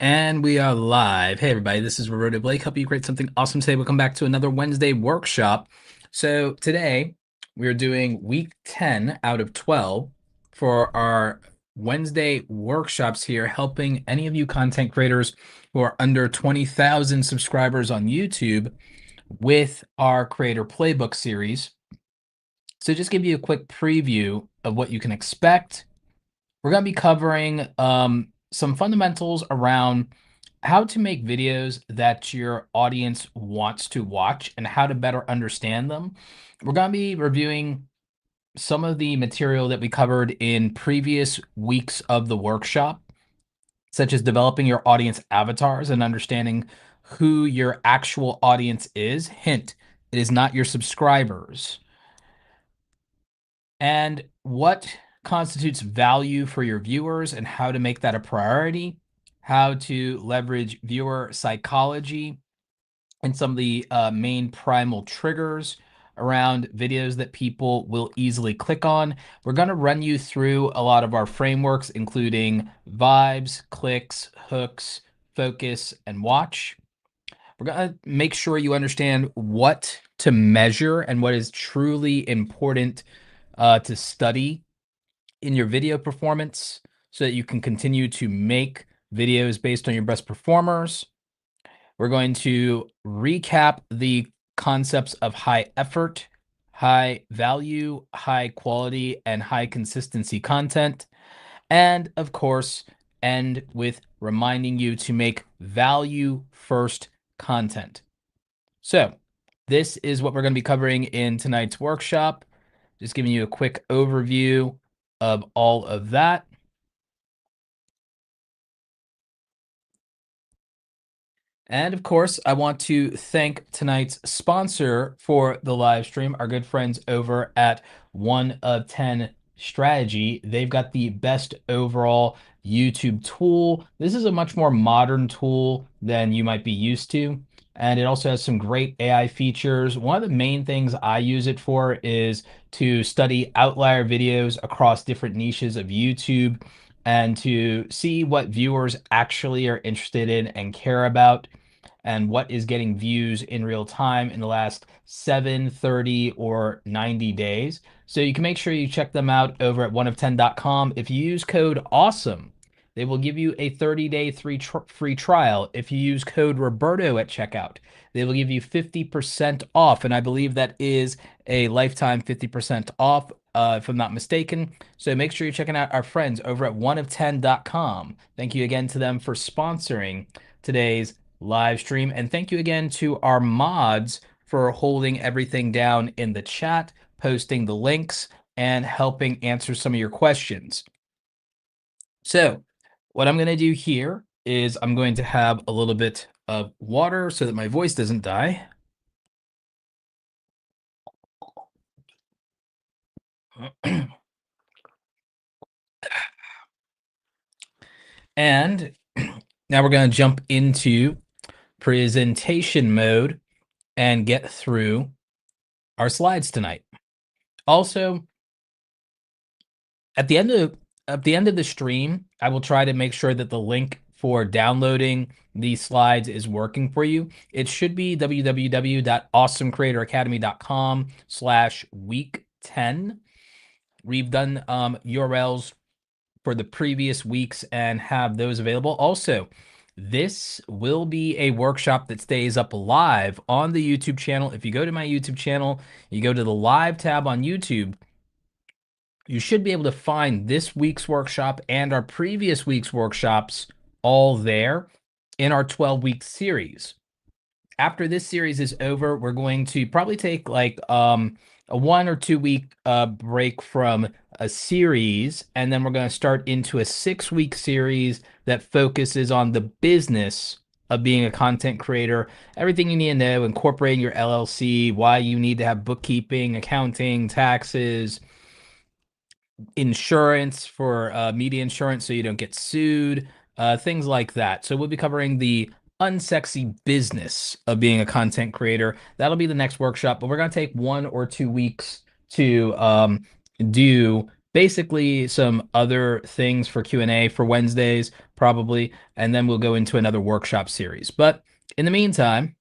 And we are live. Hey, everybody, this is Roberto Blake. Help you create something awesome today. Welcome back to another Wednesday workshop. So, today we are doing week 10 out of 12 for our Wednesday workshops here, helping any of you content creators who are under 20,000 subscribers on YouTube with our Creator Playbook series. So, just give you a quick preview of what you can expect. We're going to be covering some fundamentals around how to make videos that your audience wants to watch and how to better understand them. We're going to be reviewing some of the material that we covered in previous weeks of the workshop, such as developing your audience avatars and understanding who your actual audience is. Hint, it is not your subscribers. And what constitutes value for your viewers and how to make that a priority, how to leverage viewer psychology, and some of the main primal triggers around videos that people will easily click on. We're going to run you through a lot of our frameworks, including vibes, clicks, hooks, focus, and watch. We're going to make sure you understand what to measure and what is truly important to study in your video performance so that you can continue to make videos based on your best performers. We're going to recap the concepts of high effort, high value, high quality, and high consistency content. And of course, end with reminding you to make value first content. So, this is what we're going to be covering in tonight's workshop. Just giving you a quick overview of all of that. And of course, I want to thank tonight's sponsor for the live stream, our good friends over at 1 of 10 Strategy. They've got the best overall YouTube tool. This is a much more modern tool than you might be used to. And it also has some great AI features. One of the main things I use it for is to study outlier videos across different niches of YouTube and to see what viewers actually are interested in and care about and what is getting views in real time in the last 7, 30, or 90 days. So you can make sure you check them out over at oneof10.com. If you use code AWESOME, they will give you a 30-day free trial. If you use code Roberto at checkout, they will give you 50% off. And I believe that is a lifetime 50% off, if I'm not mistaken. So make sure you're checking out our friends over at oneof10.com. Thank you again to them for sponsoring today's live stream. And thank you again to our mods for holding everything down in the chat, posting the links, and helping answer some of your questions. So, what I'm going to do here is I'm going to have a little bit of water so that my voice doesn't die. And now we're going to jump into presentation mode and get through our slides tonight. Also, at the end of the stream, I will try to make sure that the link for downloading these slides is working for you. It should be www.awesomecreatoracademy.com/week10. We've done URLs for the previous weeks and have those available. Also, this will be a workshop that stays up live on the YouTube channel. If you go to my YouTube channel, you go to the live tab on YouTube, you should be able to find this week's workshop and our previous week's workshops all there in our 12-week series. After this series is over, we're going to probably take like a 1 or 2 week break from a series, and then we're going to start into a 6-week series that focuses on the business of being a content creator, everything you need to know, incorporating your LLC, why you need to have bookkeeping, accounting, taxes, insurance for media insurance so you don't get sued, things like that. So we'll be covering the unsexy business of being a content creator. That'll be the next workshop, but we're going to take 1 or 2 weeks to do basically some other things for Q&A for Wednesdays, probably, and then we'll go into another workshop series. But in the meantime,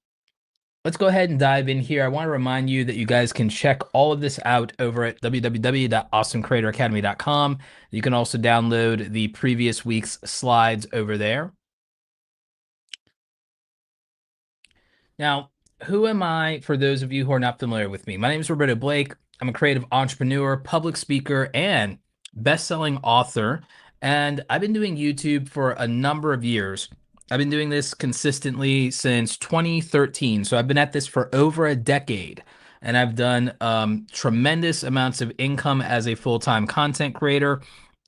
let's go ahead and dive in here. I want to remind you that you guys can check all of this out over at www.awesomecreatoracademy.com. You can also download the previous week's slides over there. Now, who am I for those of you who are not familiar with me? My name is Roberto Blake. I'm a creative entrepreneur, public speaker, and best-selling author. And I've been doing YouTube for a number of years. I've been doing this consistently since 2013. So I've been at this for over a decade. And I've done tremendous amounts of income as a full-time content creator.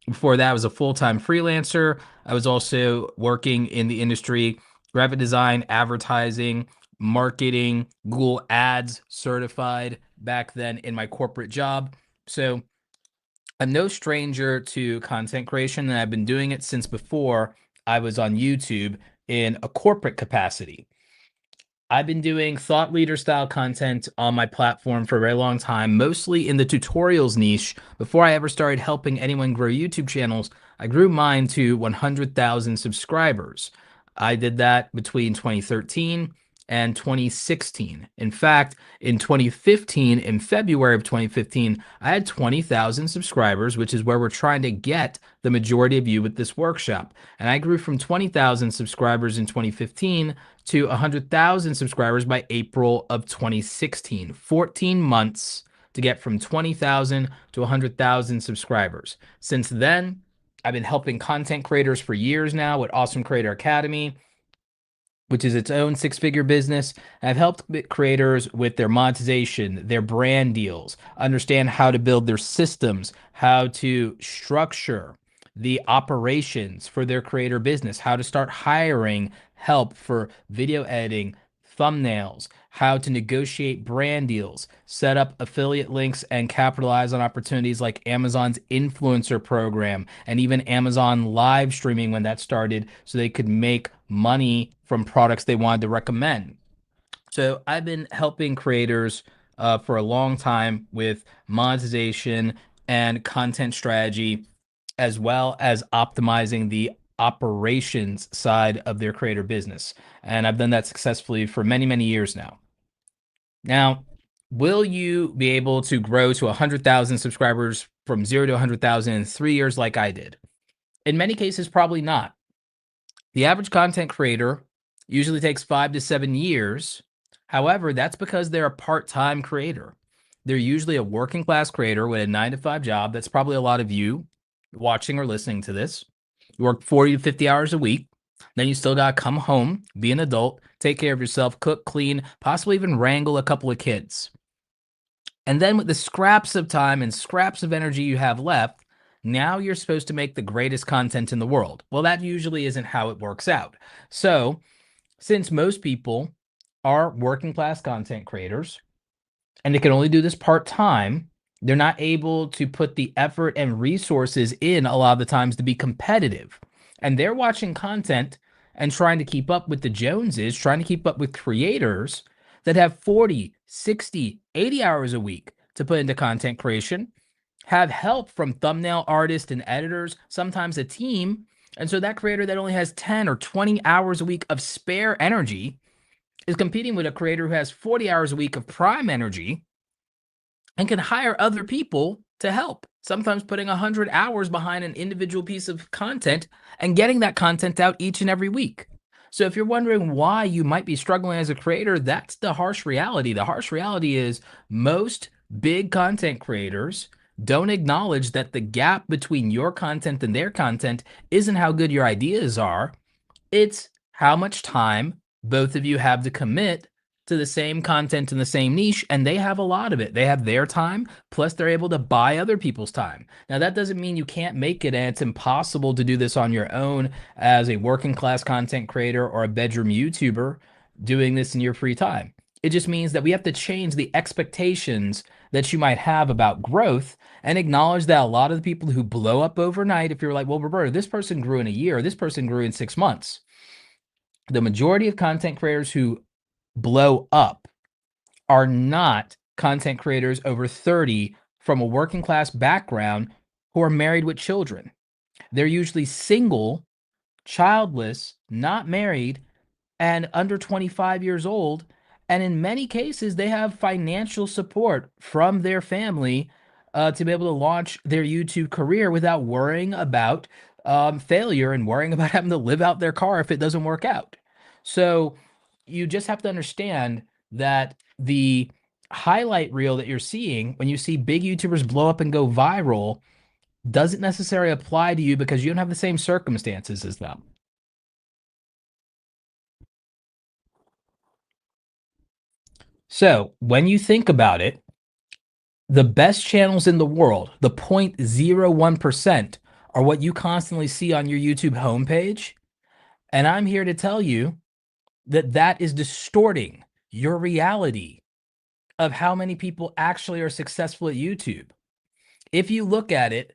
Before that, I was a full-time freelancer. I was also working in the industry, graphic design, advertising, marketing, Google Ads certified back then in my corporate job. So I'm no stranger to content creation, and I've been doing it since before I was on YouTube in a corporate capacity. I've been doing thought leader style content on my platform for a very long time, mostly in the tutorials niche. Before I ever started helping anyone grow YouTube channels, I grew mine to 100,000 subscribers. I did that between 2013 and 2016. In fact, in 2015, in February of 2015, I had 20,000 subscribers, which is where we're trying to get the majority of you with this workshop. And I grew from 20,000 subscribers in 2015 to 100,000 subscribers by April of 2016. 14 months to get from 20,000 to 100,000 subscribers. Since then, I've been helping content creators for years now with Awesome Creator Academy, which is its own six-figure business. I've helped creators with their monetization, their brand deals, understand how to build their systems, how to structure the operations for their creator business, how to start hiring help for video editing, thumbnails, how to negotiate brand deals, set up affiliate links, and capitalize on opportunities like Amazon's influencer program and even Amazon live streaming when that started so they could make money from products they wanted to recommend. So I've been helping creators for a long time with monetization and content strategy, as well as optimizing the operations side of their creator business. And I've done that successfully for many, many years now. Now, will you be able to grow to 100,000 subscribers from 0 to 100,000 in 3 years like I did? In many cases, probably not. The average content creator usually takes 5 to 7 years. However, that's because they're a part-time creator. They're usually a working class creator with a 9 to 5 job. That's probably a lot of you watching or listening to this. You work 40 to 50 hours a week. Then you still got to come home, be an adult, take care of yourself, cook, clean, possibly even wrangle a couple of kids. And then with the scraps of time and scraps of energy you have left, now you're supposed to make the greatest content in the world. Well, that usually isn't how it works out. So, since most people are working class content creators and they can only do this part time, they're not able to put the effort and resources in a lot of the times to be competitive. And they're watching content and trying to keep up with the Joneses, trying to keep up with creators that have 40, 60, 80 hours a week to put into content creation, have help from thumbnail artists and editors, sometimes a team. And so that creator that only has 10 or 20 hours a week of spare energy is competing with a creator who has 40 hours a week of prime energy and can hire other people to help, sometimes putting 100 hours behind an individual piece of content and getting that content out each and every week. So if you're wondering why you might be struggling as a creator, that's the harsh reality. The harsh reality is most big content creators don't acknowledge that the gap between your content and their content isn't how good your ideas are. It's how much time both of you have to commit to the same content in the same niche, and they have a lot of it. They have their time, plus they're able to buy other people's time. Now, that doesn't mean you can't make it, and it's impossible to do this on your own as a working class content creator or a bedroom YouTuber doing this in your free time. It just means that we have to change the expectations that you might have about growth and acknowledge that a lot of the people who blow up overnight, if you're like, well, Roberto, this person grew in a year, this person grew in 6 months. The majority of content creators who blow up are not content creators over 30 from a working class background who are married with children. They're usually single, childless, not married, and under 25 years old. And in many cases, they have financial support from their family to be able to launch their YouTube career without worrying about failure and worrying about having to live out their car if it doesn't work out. So you just have to understand that the highlight reel that you're seeing when you see big YouTubers blow up and go viral doesn't necessarily apply to you because you don't have the same circumstances as them. So when you think about it, the best channels in the world, the 0.01%, are what you constantly see on your YouTube homepage. And I'm here to tell you that that is distorting your reality of how many people actually are successful at YouTube. If you look at it,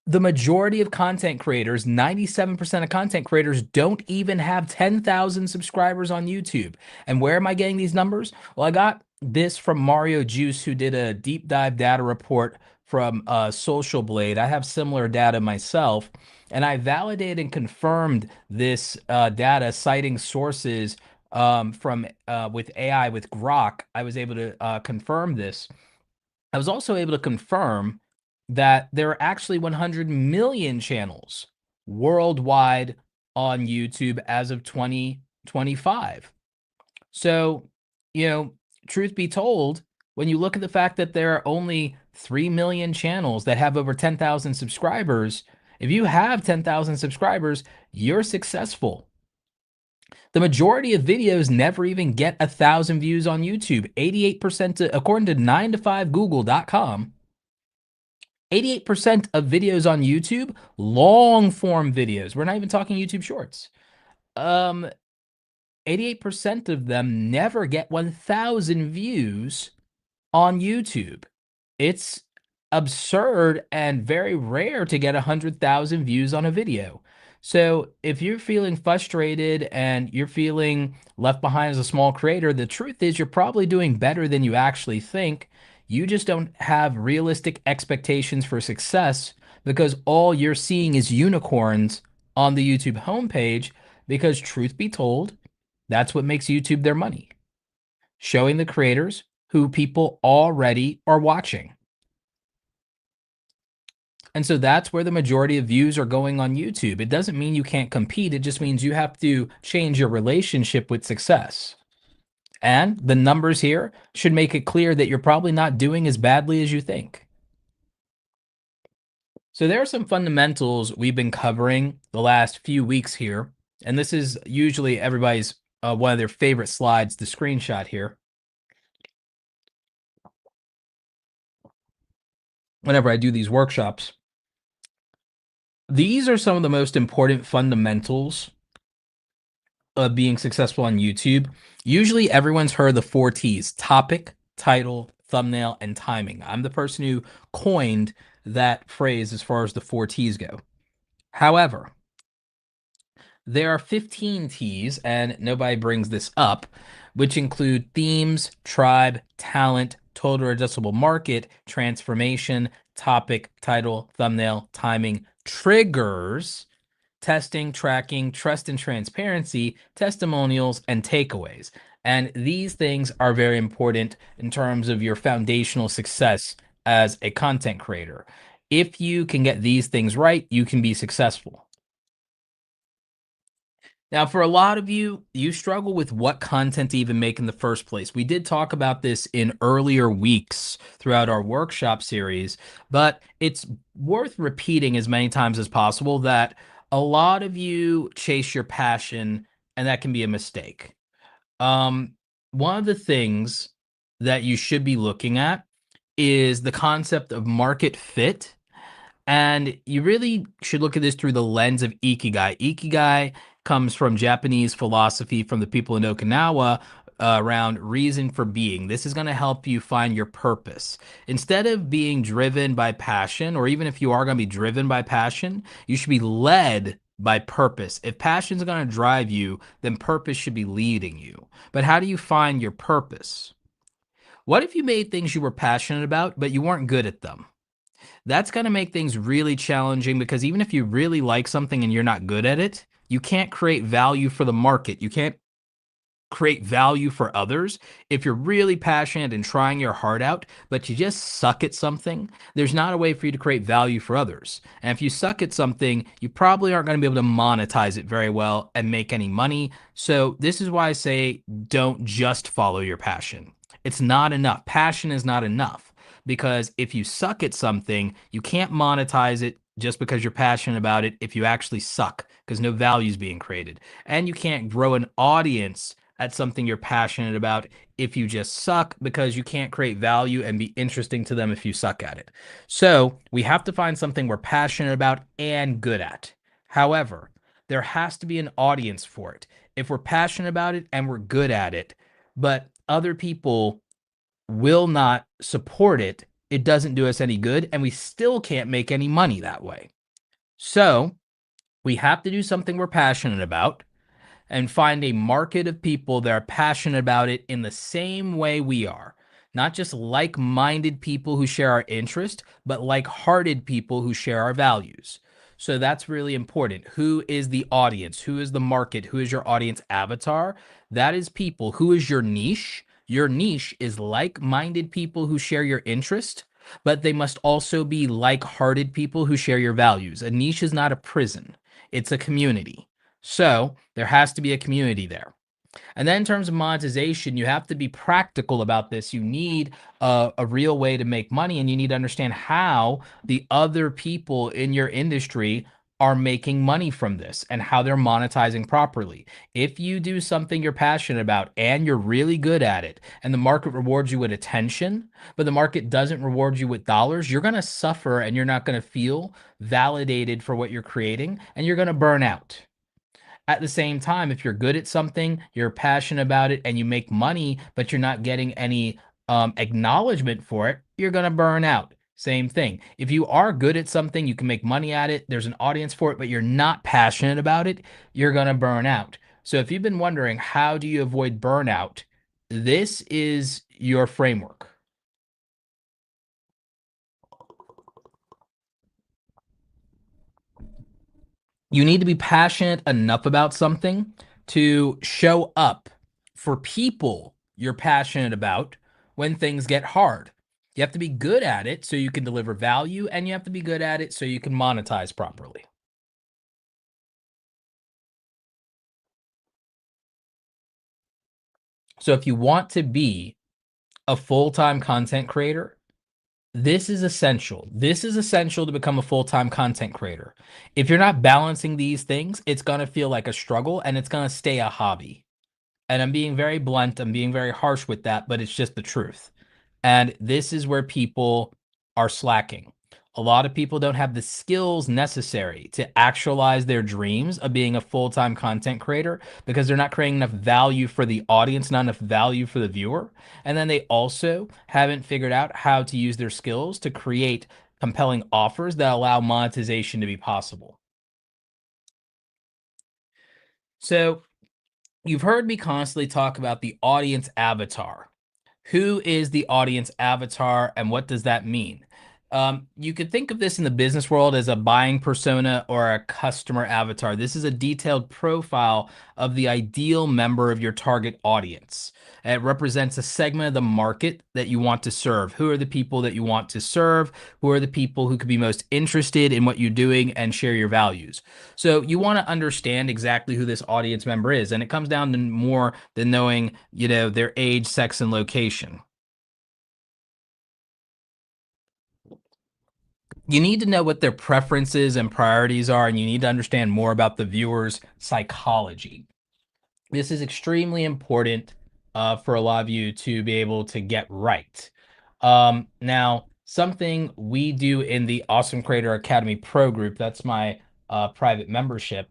the majority of content creators, 97% of content creators, don't even have 10,000 subscribers on YouTube. And where am I getting these numbers? Well, I got this from Mario Juice, who did a deep dive data report from Social Blade. I have similar data myself, and I validated and confirmed this data citing sources from with AI with Grok. I was able to confirm this. I was also able to confirm that there are actually 100 million channels worldwide on YouTube as of 2025. So, you know, truth be told, when you look at the fact that there are only 3 million channels that have over 10,000 subscribers, if you have 10,000 subscribers, you're successful. The majority of videos never even get 1,000 views on YouTube. 88%, according to 9to5google.com, 88% of videos on YouTube, long form videos, we're not even talking YouTube shorts. Um, 88% of them never get 1,000 views on YouTube. It's absurd and very rare to get 100,000 views on a video. So if you're feeling frustrated and you're feeling left behind as a small creator, the truth is you're probably doing better than you actually think. You just don't have realistic expectations for success because all you're seeing is unicorns on the YouTube homepage. Because truth be told, that's what makes YouTube their money, showing the creators who people already are watching. And so that's where the majority of views are going on YouTube. It doesn't mean you can't compete. It just means you have to change your relationship with success. And the numbers here should make it clear that you're probably not doing as badly as you think. So there are some fundamentals we've been covering the last few weeks here. And this is usually everybody's one of their favorite slides, the screenshot here. Whenever I do these workshops, these are some of the most important fundamentals of being successful on YouTube. Usually everyone's heard the 4 T's: topic, title, thumbnail, and timing. I'm the person who coined that phrase as far as the 4 T's go. However, there are 15 T's, and nobody brings this up, which include themes, tribe, talent, total addressable market, transformation, topic, title, thumbnail, timing, triggers, testing, tracking, trust and transparency, testimonials, and takeaways. And these things are very important in terms of your foundational success as a content creator. If you can get these things right, you can be successful. Now, for a lot of you, you struggle with what content to even make in the first place. We did talk about this in earlier weeks throughout our workshop series, but it's worth repeating as many times as possible that a lot of you chase your passion, and that can be a mistake. Um, One of the things that you should be looking at is the concept of market fit, and you really should look at this through the lens of Ikigai. Ikigai comes from Japanese philosophy from the people in Okinawa around reason for being. This is going to help you find your purpose. Instead of being driven by passion, or even if you are going to be driven by passion, you should be led by purpose. If passion is going to drive you, then purpose should be leading you. But how do you find your purpose? What if you made things you were passionate about, but you weren't good at them? That's going to make things really challenging because even if you really like something and you're not good at it, you can't create value for the market. You can't create value for others. If you're really passionate and trying your heart out, but you just suck at something, there's not a way for you to create value for others. And if you suck at something, you probably aren't going to be able to monetize it very well and make any money. So, this is why I say don't just follow your passion. It's not enough. Passion is not enough because if you suck at something, you can't monetize it just because you're passionate about it if you actually suck because no value is being created. And you can't grow an audience at something you're passionate about if you just suck because you can't create value and be interesting to them if you suck at it. So we have to find something we're passionate about and good at. However, there has to be an audience for it. If we're passionate about it and we're good at it, but other people will not support it, it doesn't do us any good and we still can't make any money that way. So we have to do something we're passionate about and find a market of people that are passionate about it in the same way we are. Not just like minded people who share our interest, but like hearted people who share our values. So that's really important. Who is the audience? Who is the market? Who is your audience avatar? That is people. Who is your niche? Your niche is like minded people who share your interest, but they must also be like hearted people who share your values. A niche is not a prison, it's a community. So there has to be a community there. And then in terms of monetization, you have to be practical about this. You need a real way to make money, and you need to understand how the other people in your industry are making money from this and how they're monetizing properly. If you do something you're passionate about and you're really good at it, and the market rewards you with attention, but the market doesn't reward you with dollars, you're going to suffer and you're not going to feel validated for what you're creating, and you're going to burn out. At the same time, if you're good at something, you're passionate about it, and you make money, but you're not getting any acknowledgement for it, you're going to burn out. Same thing. If you are good at something, you can make money at it, there's an audience for it, but you're not passionate about it, you're going to burn out. So if you've been wondering, how do you avoid burnout? This is your framework. You need to be passionate enough about something to show up for people you're passionate about when things get hard. You have to be good at it so you can deliver value, and you have to be good at it so you can monetize properly. So if you want to be a full-time content creator, this is essential. This is essential to become a full-time content creator. If you're not balancing these things, it's going to feel like a struggle and it's going to stay a hobby. And I'm being very blunt, I'm being very harsh with that, but it's just the truth. And this is where people are slacking. A lot of people don't have the skills necessary to actualize their dreams of being a full-time content creator because they're not creating enough value for the audience, not enough value for the viewer. And then they also haven't figured out how to use their skills to create compelling offers that allow monetization to be possible. So, you've heard me constantly talk about the audience avatar. Who is the audience avatar and what does that mean? You could think of this in the business world as a buying persona or a customer avatar. This is a detailed profile of the ideal member of your target audience. It represents a segment of the market that you want to serve. Who are the people that you want to serve? Who are the people who could be most interested in what you're doing and share your values? So you want to understand exactly who this audience member is, and it comes down to more than knowing, their age, sex, and location. You need to know what their preferences and priorities are, and you need to understand more about the viewer's psychology. This is extremely important for a lot of you to be able to get right. Now, something we do in the Awesome Creator Academy Pro group, that's my private membership,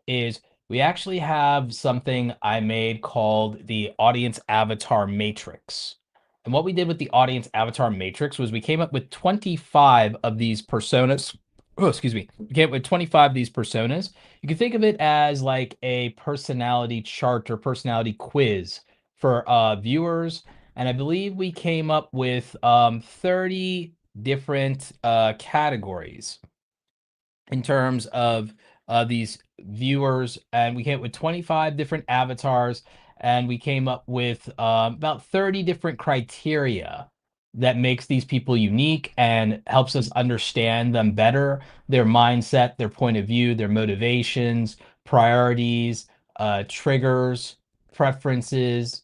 is we actually have something I made called the Audience Avatar Matrix. And what we did with the Audience Avatar Matrix was we came up with 25 of these personas. Oh, excuse me. We came up with 25 of these personas. You can think of it as like a personality chart or personality quiz for viewers. And I believe we came up with 30 different categories in terms of these viewers, and we came up with 25 different avatars, and we came up with about 30 different criteria that makes these people unique and helps us understand them better, their mindset, their point of view, their motivations, priorities, triggers, preferences,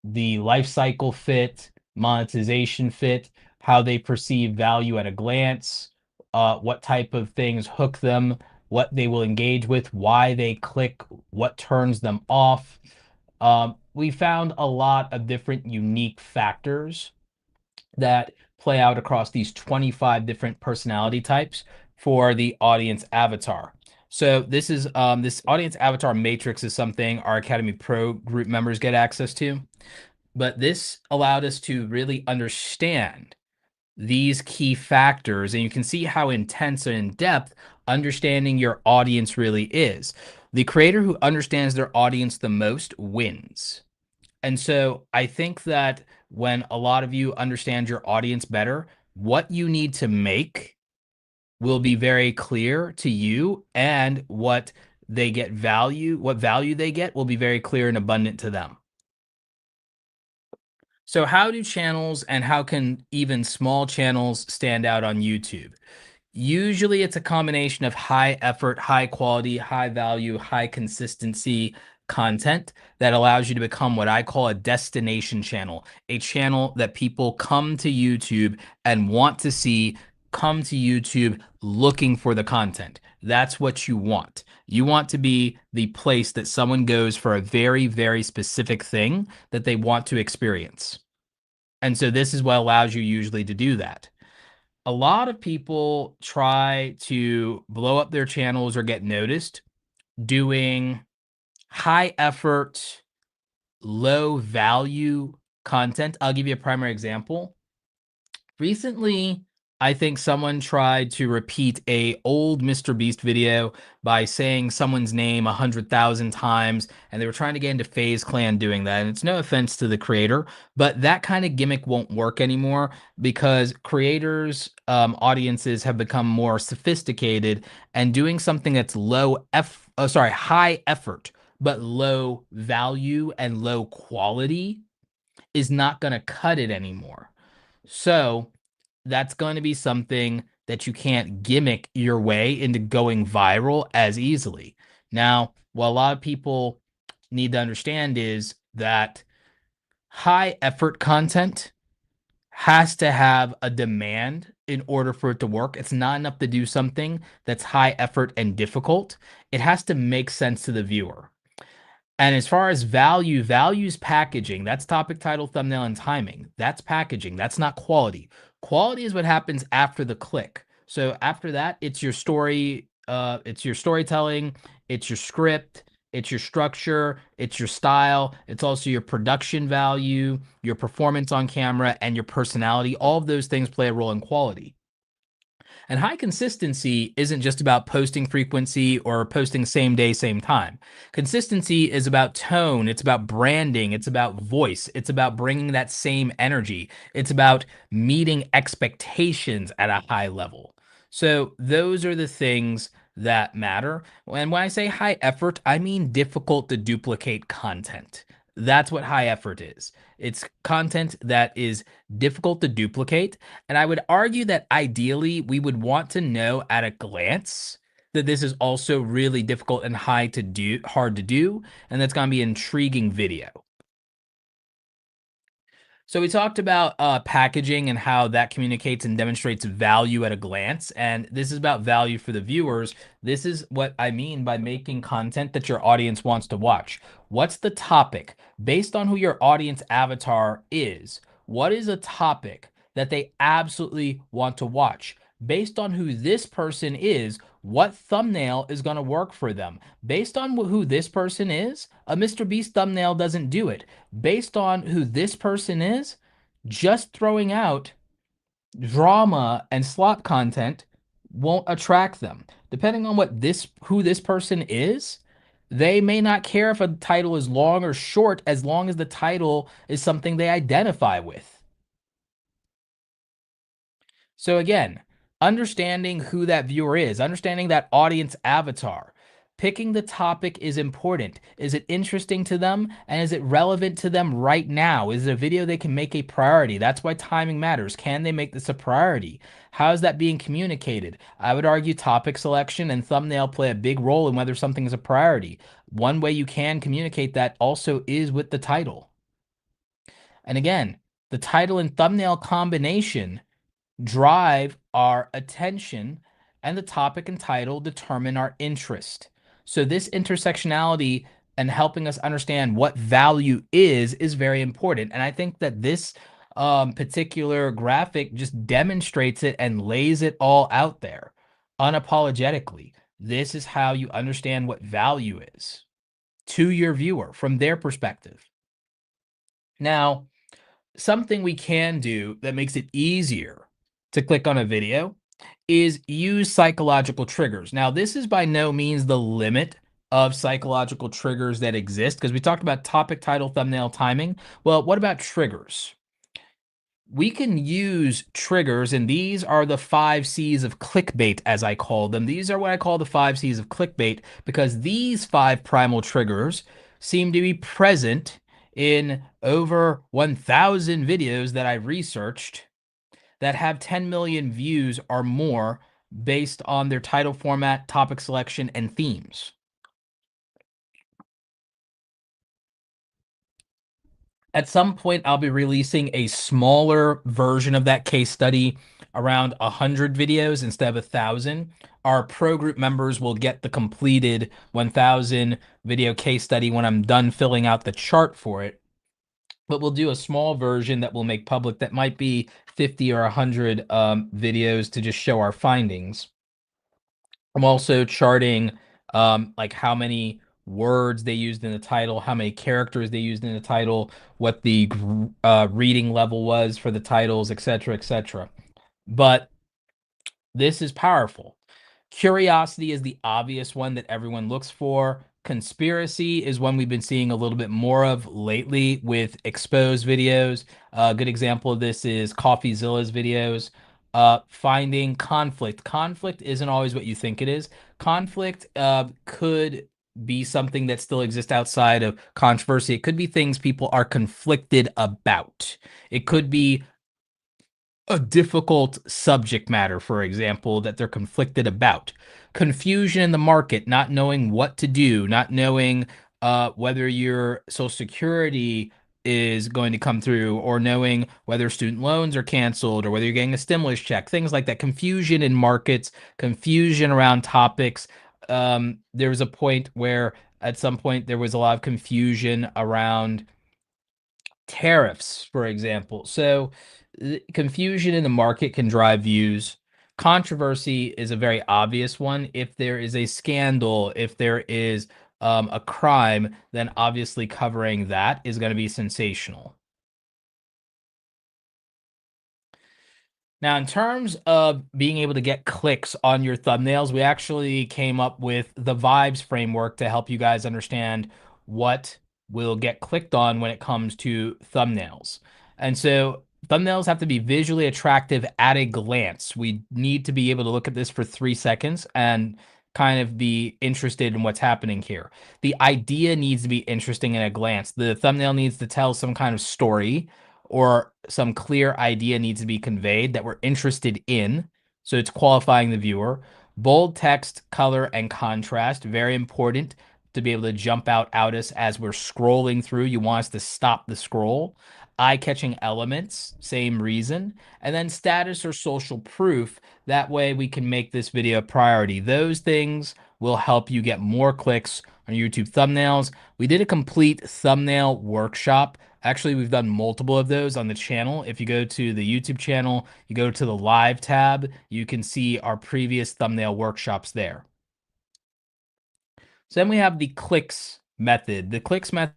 the life cycle fit, monetization fit, how they perceive value at a glance, what type of things hook them, what they will engage with, why they click, what turns them off. We found a lot of different unique factors that play out across these 25 different personality types for the audience avatar. So this audience avatar matrix is something our Academy Pro group members get access to, but this allowed us to really understand these key factors, and you can see how intense and in depth understanding your audience really is. The creator who understands their audience the most wins. And so I think that when a lot of you understand your audience better, what you need to make will be very clear to you, and what value they get will be very clear and abundant to them. So how do channels and how can even small channels stand out on YouTube? Usually it's a combination of high effort, high quality, high value, high consistency content that allows you to become what I call a destination channel, a channel that people come to YouTube and want to see, come to YouTube looking for the content. That's what you want. You want to be the place that someone goes for a very, very specific thing that they want to experience. And so this is what allows you usually to do that. A lot of people try to blow up their channels or get noticed doing high effort, low value content. I'll give you a primary example. Recently, I think someone tried to repeat a old Mr. Beast video by saying someone's name 100,000 times, and they were trying to get into FaZe Clan doing that. And it's no offense to the creator, but that kind of gimmick won't work anymore because creators, audiences have become more sophisticated, and doing something that's high effort but low value and low quality is not going to cut it anymore. So that's going to be something that you can't gimmick your way into going viral as easily. Now, what a lot of people need to understand is that high effort content has to have a demand in order for it to work. It's not enough to do something that's high effort and difficult. It has to make sense to the viewer. And as far as values packaging. That's topic, title, thumbnail, and timing. That's packaging. That's not quality. Quality is what happens after the click. So after that, it's your storytelling, it's your script, it's your structure, it's your style, it's also your production value, your performance on camera, and your personality. All of those things play a role in quality. And high consistency isn't just about posting frequency or posting same day, same time. Consistency is about tone, it's about branding, it's about voice, it's about bringing that same energy, it's about meeting expectations at a high level. So, those are the things that matter. And when I say high effort, I mean difficult to duplicate content. That's what high effort is. It's content that is difficult to duplicate, and I would argue that ideally we would want to know at a glance that this is also really difficult and hard to do, and that's going to be an intriguing video. So we talked about packaging and how that communicates and demonstrates value at a glance, and this is about value for the viewers. This is what I mean by making content that your audience wants to watch. What's the topic? Based on who your audience avatar is, what is a topic that they absolutely want to watch? Based on who this person is, what thumbnail is going to work for them? Based on who this person is, a Mr. Beast thumbnail doesn't do it. Based on who this person is, just throwing out drama and slop content won't attract them. Depending on who this person is, they may not care if a title is long or short as long as the title is something they identify with. So again, understanding who that viewer is, understanding that audience avatar, picking the topic is important. Is it interesting to them? And is it relevant to them right now? Is it a video they can make a priority? That's why timing matters. Can they make this a priority? How is that being communicated? I would argue topic selection and thumbnail play a big role in whether something is a priority. One way you can communicate that also is with the title. And again, the title and thumbnail combination drive our attention, and the topic and title determine our interest. So, this intersectionality and helping us understand what value is very important. And I think that this particular graphic just demonstrates it and lays it all out there unapologetically. This is how you understand what value is to your viewer from their perspective. Now, something we can do that makes it easier to click on a video is use psychological triggers. Now, this is by no means the limit of psychological triggers that exist because we talked about topic, title, thumbnail, timing. Well, what about triggers? We can use triggers, and these are the 5 C's of clickbait, as I call them. These are what I call the 5 C's of clickbait because these 5 primal triggers seem to be present in over 1,000 videos that I researched that have 10 million views or more based on their title format, topic selection, and themes. At some point, I'll be releasing a smaller version of that case study, around 100 videos instead of 1,000. Our pro group members will get the completed 1,000 video case study when I'm done filling out the chart for it. But we'll do a small version that we'll make public that might be 50 or 100 videos to just show our findings. I'm also charting like how many words they used in the title, how many characters they used in the title, what the reading level was for the titles, etc., etc. But this is powerful. Curiosity is the obvious one that everyone looks for. Conspiracy is one we've been seeing a little bit more of lately with exposed videos. A good example of this is CoffeeZilla's videos. Finding conflict. Conflict isn't always what you think it is. Conflict could be something that still exists outside of controversy. It could be things people are conflicted about. It could be a difficult subject matter, for example, that they're conflicted about. Confusion in the market, not knowing what to do, not knowing whether your Social Security is going to come through, or knowing whether student loans are canceled, or whether you're getting a stimulus check, things like that. Confusion in markets, confusion around topics. There was a point where, at some point, there was a lot of confusion around tariffs, for example. So, confusion in the market can drive views. Controversy is a very obvious one. If there is a scandal, if there is a crime, then obviously covering that is going to be sensational. Now, in terms of being able to get clicks on your thumbnails, we actually came up with the Vibes framework to help you guys understand what will get clicked on when it comes to thumbnails. And so, thumbnails have to be visually attractive at a glance. We need to be able to look at this for 3 seconds and kind of be interested in what's happening here. The idea needs to be interesting at a glance. The thumbnail needs to tell some kind of story, or some clear idea needs to be conveyed that we're interested in. So it's qualifying the viewer. Bold text, color, and contrast, very important to be able to jump out us as we're scrolling through. You want us to stop the scroll. Eye-catching elements, same reason. And then status or social proof. That way we can make this video a priority. Those things will help you get more clicks on YouTube thumbnails. We did a complete thumbnail workshop. Actually, we've done multiple of those on the channel. If you go to the YouTube channel, you go to the live tab, you can see our previous thumbnail workshops there. So then we have the clicks method. The clicks method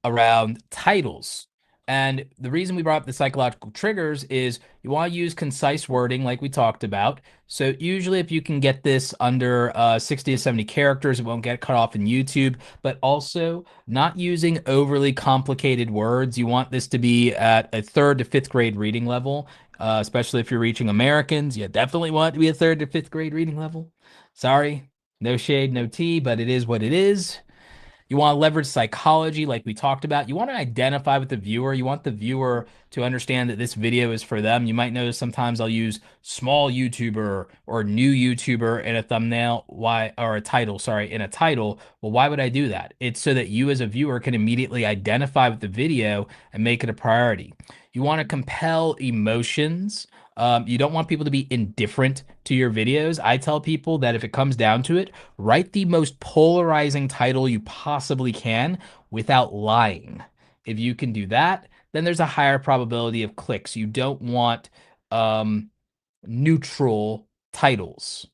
around titles And the reason we brought up the psychological triggers is you want to use concise wording like we talked about. So usually if you can get this under 60 to 70 characters, it won't get cut off in YouTube, but also not using overly complicated words. You want this to be at a third to fifth grade reading level, especially if you're reaching Americans. You definitely want it to be a third to fifth grade reading level. Sorry, no shade, no tea, but it is what it is. You want to leverage psychology like we talked about. You want to identify with the viewer. You want the viewer to understand that this video is for them. You might notice sometimes I'll use small YouTuber or new YouTuber in a thumbnail, why, or a title, sorry, in a title. Well, why would I do that? It's so that you as a viewer can immediately identify with the video and make it a priority. You want to compel emotions. You don't want people to be indifferent to your videos. I tell people that if it comes down to it, write the most polarizing title you possibly can without lying. If you can do that, then there's a higher probability of clicks. You don't want um, neutral titles.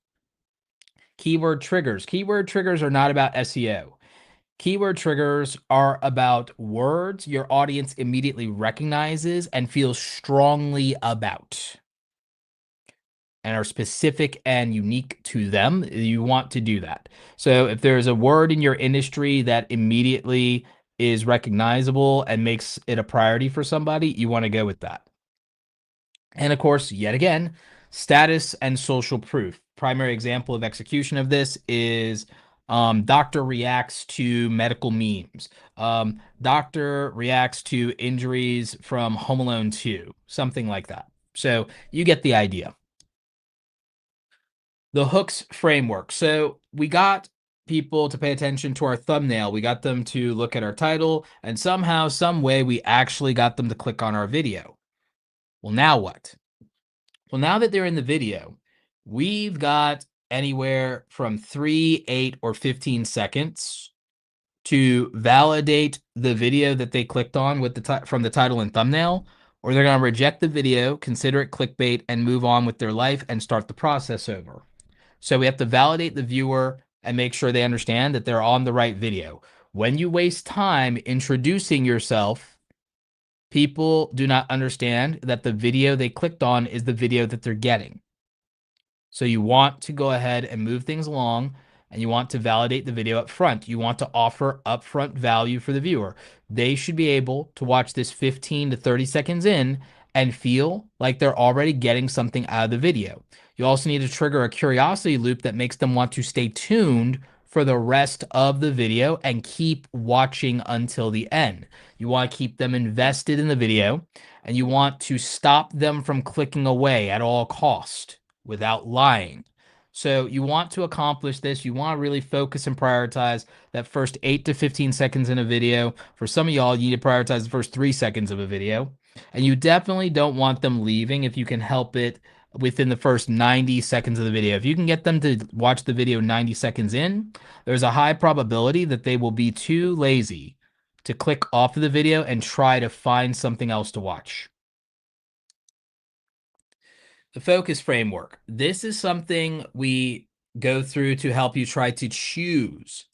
Keyword triggers. Keyword triggers are not about SEO. Keyword triggers are about words your audience immediately recognizes and feels strongly about and are specific and unique to them. You want to do that. So if there's a word in your industry that immediately is recognizable and makes it a priority for somebody, you want to go with that. And of course, yet again, status and social proof. Primary example of execution of this is doctor reacts to medical memes. Doctor reacts to injuries from Home Alone 2, something like that. So you get the idea. The hooks framework. So we got people to pay attention to our thumbnail. We got them to look at our title, and somehow, some way, we actually got them to click on our video. Well, now what? Well, now that they're in the video, we've got anywhere from 3, 8, or 15 seconds to validate the video that they clicked on with from the title and thumbnail, or they're going to reject the video, consider it clickbait, and move on with their life and start the process over. So we have to validate the viewer and make sure they understand that they're on the right video. When you waste time introducing yourself, people do not understand that the video they clicked on is the video that they're getting. So you want to go ahead and move things along, and you want to validate the video up front. You want to offer upfront value for the viewer. They should be able to watch this 15 to 30 seconds in and feel like they're already getting something out of the video. You also need to trigger a curiosity loop that makes them want to stay tuned for the rest of the video and keep watching until the end. You want to keep them invested in the video, and you want to stop them from clicking away at all cost without lying. So you want to accomplish this. You want to really focus and prioritize that first 8 to 15 seconds in a video. For some of y'all, you need to prioritize the first 3 seconds of a video. And you definitely don't want them leaving if you can help it within the first 90 seconds of the video. If you can get them to watch the video 90 seconds in, there's a high probability that they will be too lazy to click off of the video and try to find something else to watch. The focus framework. This is something we go through to help you try to choose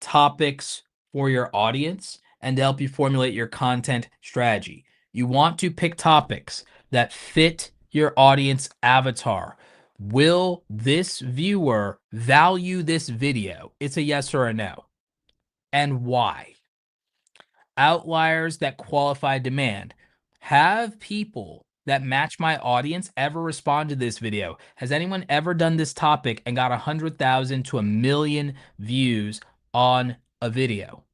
topics for your audience and to help you formulate your content strategy. You want to pick topics that fit your audience avatar. Will this viewer value this video? It's a yes or a no. And why? Outliers that qualify demand. Have people that match my audience ever respond to this video? Has anyone ever done this topic and got 100,000 to 1,000,000 views on a video?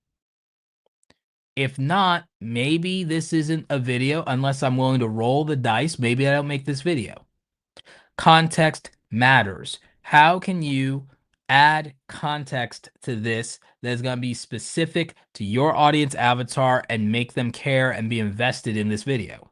If not, maybe this isn't a video unless I'm willing to roll the dice. Maybe I don't make this video. Context matters. How can you add context to this that is going to be specific to your audience avatar and make them care and be invested in this video?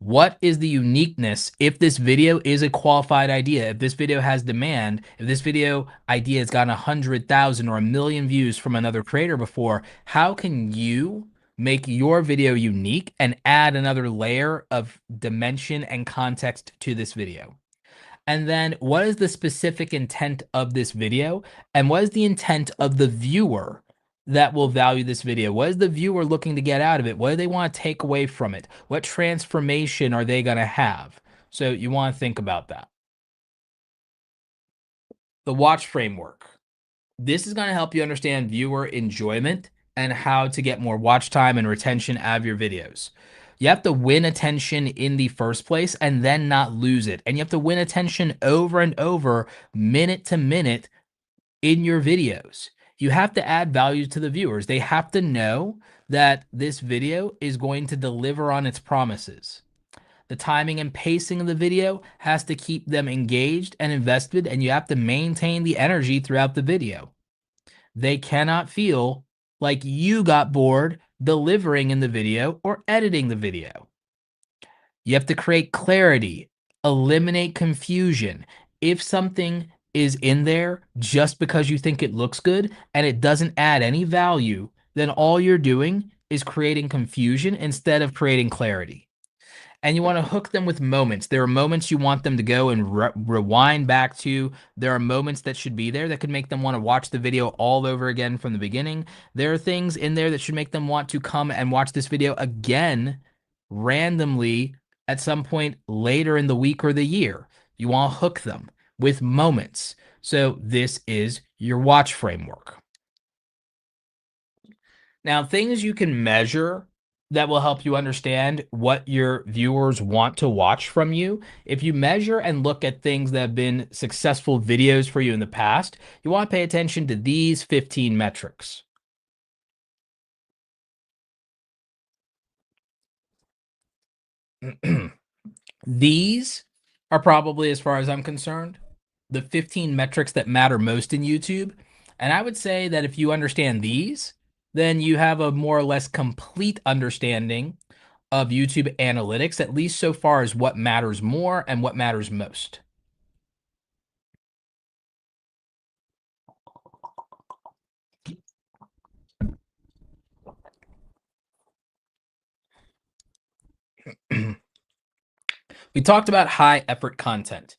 What is the uniqueness if this video is a qualified idea? If this video has demand, if this video idea has gotten 100,000 or 1,000,000 views from another creator before, how can you make your video unique and add another layer of dimension and context to this video? And then what is the specific intent of this video? And what is the intent of the viewer that will value this video? What is the viewer looking to get out of it? What do they want to take away from it? What transformation are they going to have? So you want to think about that. The watch framework. This is going to help you understand viewer enjoyment and how to get more watch time and retention out of your videos. You have to win attention in the first place and then not lose it. And you have to win attention over and over, minute to minute in your videos. You have to add value to the viewers. They have to know that this video is going to deliver on its promises. The timing and pacing of the video has to keep them engaged and invested, and you have to maintain the energy throughout the video. They cannot feel like you got bored delivering in the video or editing the video. You have to create clarity, eliminate confusion. If something is in there just because you think it looks good and it doesn't add any value, then all you're doing is creating confusion instead of creating clarity. And you want to hook them with moments. There are moments you want them to go and rewind back to. There are moments that should be there that could make them want to watch the video all over again from the beginning. There are things in there that should make them want to come and watch this video again randomly at some point later in the week or the year. You want to hook them with moments. So this is your watch framework. Now, things you can measure that will help you understand what your viewers want to watch from you. If you measure and look at things that have been successful videos for you in the past, you want to pay attention to these 15 metrics. These are probably, as far as I'm concerned, the 15 metrics that matter most in YouTube. And I would say that if you understand these, then you have a more or less complete understanding of YouTube analytics, at least so far as what matters more and what matters most. We talked about high effort content.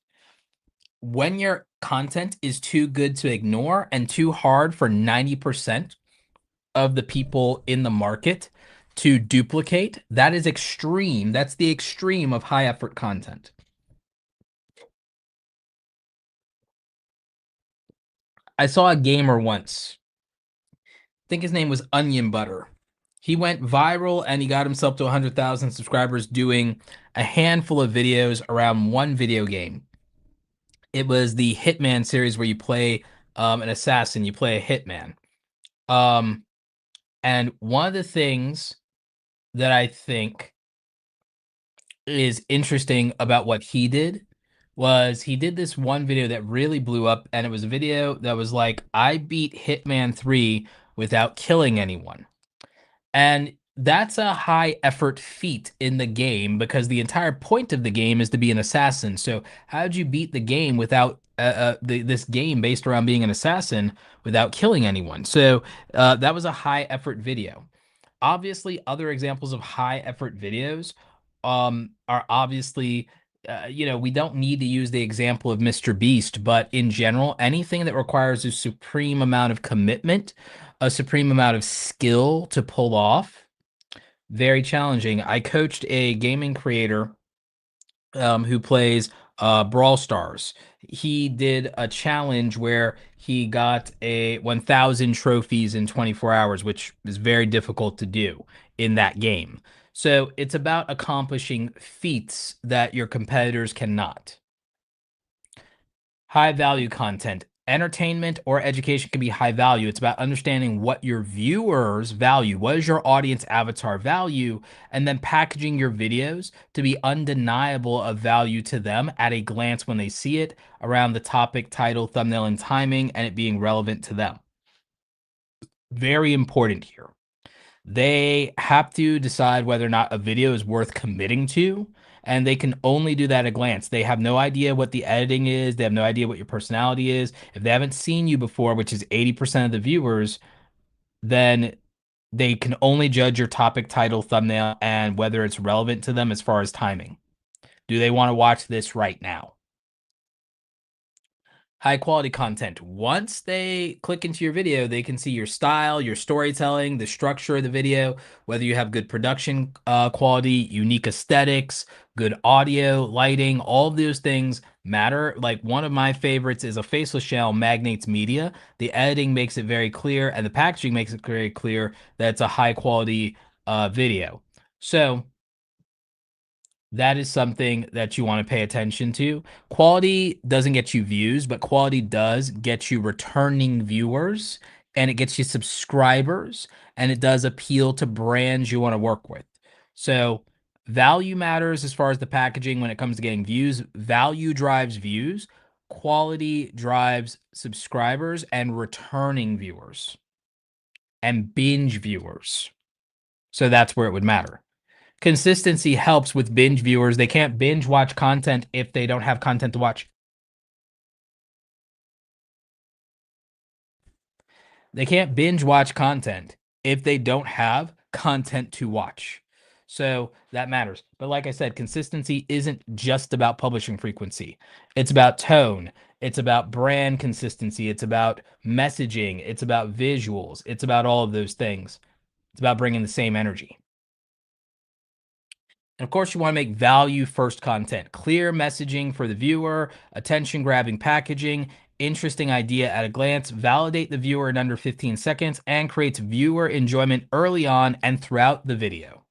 When your content is too good to ignore and too hard for 90% of the people in the market to duplicate, that is extreme. That's the extreme of high effort content. I saw a gamer once. I think his name was Onion Butter. He went viral and he got himself to 100,000 subscribers doing a handful of videos around one video game. It was the Hitman series where you play an assassin, you play a hitman. And one of the things that I think is interesting about what he did was he did this one video that really blew up, and it was a video that was like, I beat Hitman 3 without killing anyone. And that's a high effort feat in the game because the entire point of the game is to be an assassin. So how'd you beat the game without this game based around being an assassin without killing anyone? So that was a high effort video. Obviously, other examples of high effort videos are obviously, we don't need to use the example of Mr. Beast, but in general, anything that requires a supreme amount of commitment, a supreme amount of skill to pull off, very challenging. I coached a gaming creator who plays Brawl Stars. He did a challenge where he got a 1,000 trophies in 24 hours, which is very difficult to do in that game. So it's about accomplishing feats that your competitors cannot. High value content. Entertainment or education can be high value. It's about understanding what your viewers value. What is your audience avatar value? And then packaging your videos to be undeniable of value to them at a glance when they see it around the topic, title, thumbnail, and timing, and it being relevant to them. Very important here. They have to decide whether or not a video is worth committing to, and they can only do that at a glance. They have no idea what the editing is. They have no idea what your personality is. If they haven't seen you before, which is 80% of the viewers, then they can only judge your topic, title, thumbnail, and whether it's relevant to them as far as timing. Do they want to watch this right now? High quality content. Once they click into your video, they can see your style, your storytelling, the structure of the video, whether you have good production quality, unique aesthetics, good audio, lighting, all of those things matter. Like one of my favorites is a faceless channel, Magnates Media. The editing makes it very clear, and the packaging makes it very clear that it's a high quality video. So that is something that you want to pay attention to. Quality doesn't get you views, but quality does get you returning viewers and it gets you subscribers and it does appeal to brands you want to work with. So, value matters as far as the packaging when it comes to getting views. Value drives views, quality drives subscribers and returning viewers and binge viewers. So, that's where it would matter. Consistency helps with binge viewers. They can't binge watch content if they don't have content to watch. They can't binge watch content if they don't have content to watch. So that matters. But like I said, consistency isn't just about publishing frequency. It's about tone. It's about brand consistency. It's about messaging. It's about visuals. It's about all of those things. It's about bringing the same energy. And of course, you want to make value first content, clear messaging for the viewer, attention grabbing packaging, interesting idea at a glance, validate the viewer in under 15 seconds, and creates viewer enjoyment early on and throughout the video.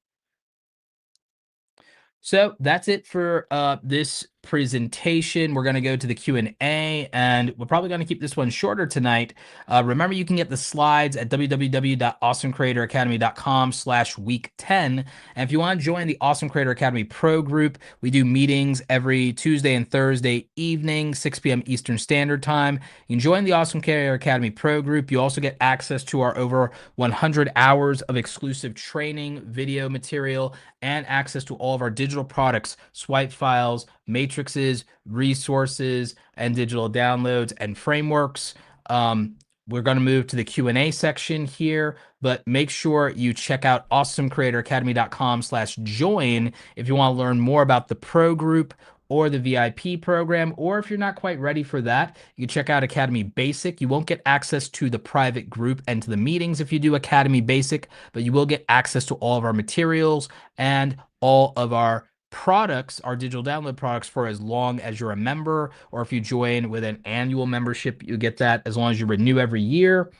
So that's it for this presentation. We're going to go to the Q&A, and we're probably going to keep this one shorter tonight. Remember, you can get the slides at www.awesomecreatoracademy.com/week10. And if you want to join the Awesome Creator Academy Pro group, we do meetings every Tuesday and Thursday evening, 6 p.m. Eastern Standard Time. You can join the Awesome Creator Academy Pro group. You also get access to our over 100 hours of exclusive training, video material, and access to all of our digital products, swipe files, matrices, resources, and digital downloads and frameworks. We're going to move to the Q&A section here, but make sure you check out awesomecreatoracademy.com/join if you want to learn more about the pro group or the VIP program, or if you're not quite ready for that, you can check out Academy Basic. You won't get access to the private group and to the meetings if you do Academy Basic, but you will get access to all of our materials and all of our products, our digital download products, for as long as you're a member, or if you join with an annual membership, you get that as long as you renew every year.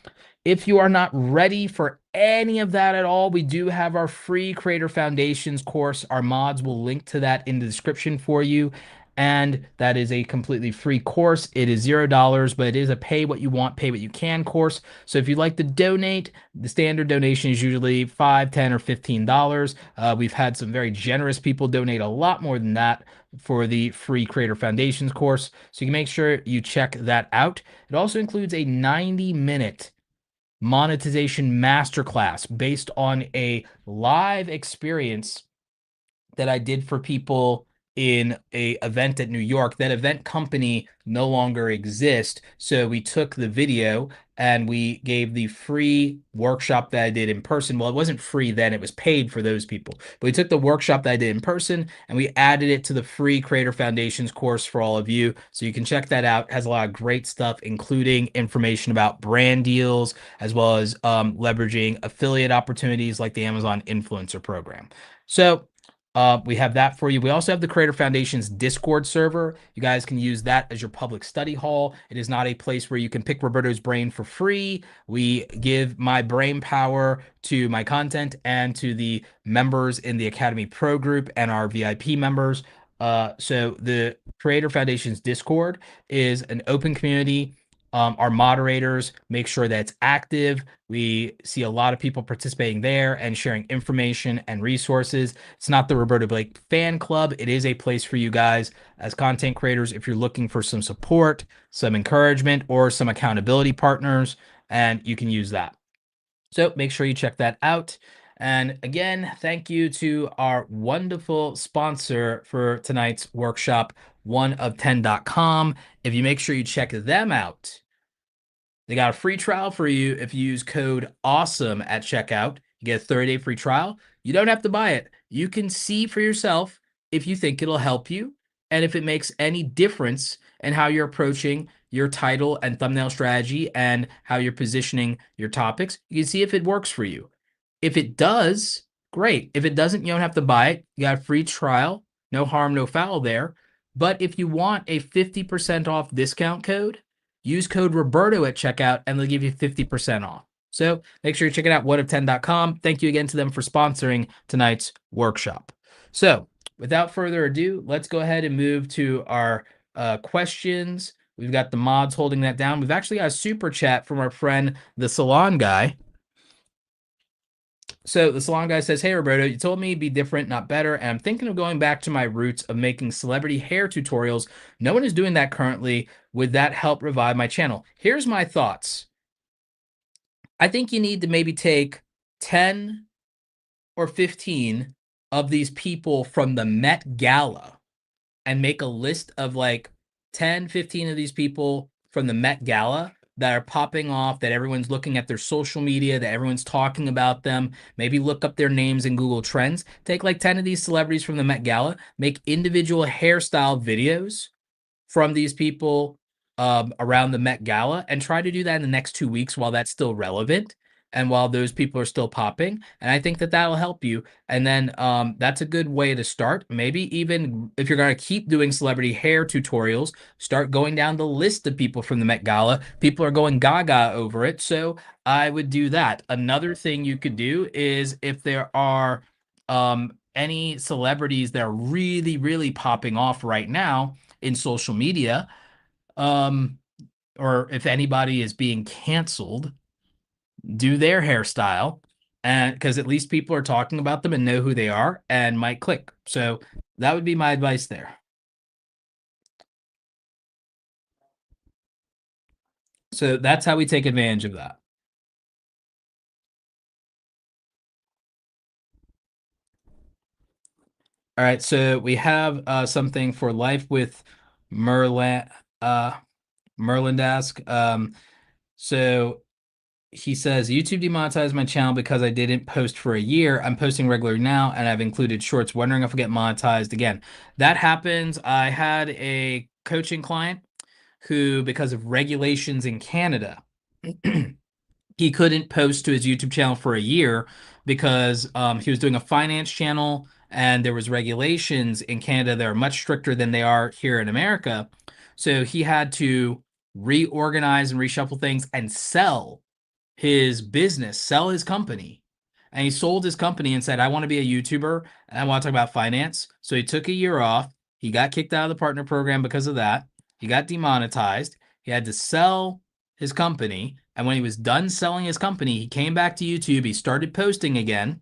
If you are not ready for any of that at all, we do have our free Creator Foundations course. Our mods will link to that in the description for you. And that is a completely free course. It is $0, but it is a pay what you want, pay what you can course. So if you'd like to donate, the standard donation is usually $5, $10, or $15. We've had some very generous people donate a lot more than that for the free Creator Foundations course. So you can make sure you check that out. It also includes a 90-minute monetization masterclass based on a live experience that I did for people in a event at New York. That event company no longer exists. So we took the video and we gave the free workshop that I did in person. Well, it wasn't free then, it was paid for those people. But we took the workshop that I did in person and we added it to the free Creator Foundations course for all of you. So you can check that out. It has a lot of great stuff, including information about brand deals, as well as leveraging affiliate opportunities like the Amazon Influencer Program. So we have that for you. We also have the Creator Foundation's Discord server. You guys can use that as your public study hall. It is not a place where you can pick Roberto's brain for free. We give my brain power to my content and to the members in the Academy Pro group and our VIP members. So the Creator Foundation's Discord is an open community. Our moderators make sure that it's active. We see a lot of people participating there and sharing information and resources. It's not the Roberto Blake fan club. It is a place for you guys as content creators if you're looking for some support, some encouragement, or some accountability partners, and you can use that. So make sure you check that out. And again, thank you to our wonderful sponsor for tonight's workshop, oneof10.com. If you make sure you check them out, they got a free trial for you if you use code AWESOME at checkout. You get a 30-day free trial. You don't have to buy it. You can see for yourself if you think it'll help you and if it makes any difference and how you're approaching your title and thumbnail strategy and how you're positioning your topics. You can see if it works for you. If it does, great. If it doesn't, you don't have to buy it. You got a free trial. No harm, no foul there. But if you want a 50% off discount code, use code Roberto at checkout and they'll give you 50% off. So make sure you check it out, oneof10.com. Thank you again to them for sponsoring tonight's workshop. So without further ado, let's go ahead and move to our questions. We've got the mods holding that down. We've actually got a super chat from our friend, the Salon Guy. So the salon guy says, "Hey Roberto, you told me be different, not better, and I'm thinking of going back to my roots of making celebrity hair tutorials. No one is doing that currently. Would that help revive my channel?" Here's my thoughts. I think you need to maybe take 10 or 15 of these people from the Met Gala and make a list of like 10, 15 of these people from the Met Gala that are popping off, that everyone's looking at their social media, that everyone's talking about them. Maybe look up their names in Google Trends. Take like 10 of these celebrities from the Met Gala, make individual hairstyle videos from these people around the Met Gala and try to do that in the next 2 weeks while that's still relevant and while those people are still popping. And I think that that'll help you. And then that's a good way to start. Maybe even if you're going to keep doing celebrity hair tutorials, start going down the list of people from the Met Gala. People are going gaga over it. So I would do that. Another thing you could do is if there are any celebrities that are really, really popping off right now in social media, um, or if anybody is being canceled, do their hairstyle, and because at least people are talking about them and know who they are and might click. So that would be my advice there. So that's how we take advantage of that. All right, so we have something for life with Merlin uh Merlindask. So he says YouTube demonetized my channel because I didn't post for a year. I'm posting regularly now and I've included shorts, wondering if I get monetized again. That happens. I had a coaching client who, because of regulations in Canada, he couldn't post to his YouTube channel for a year because he was doing a finance channel and there was regulations in Canada that are much stricter than they are here in America. So he had to reorganize and reshuffle things and sell his business, sell his company. And he sold his company and said, I want to be a YouTuber and I want to talk about finance. So he took a year off. He got kicked out of the partner program because of that. He got demonetized. He had to sell his company. And when he was done selling his company, he came back to YouTube. He started posting again.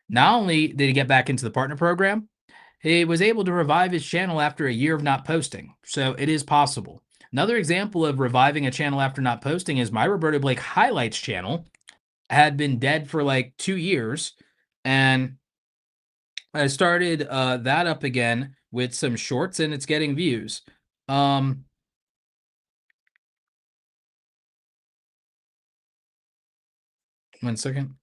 Not only did he get back into the partner program, he was able to revive his channel after a year of not posting. So it is possible. Another example of reviving a channel after not posting is my Roberto Blake Highlights channel had been dead for like 2 years. And I started that up again with some shorts and it's getting views. Um, one second.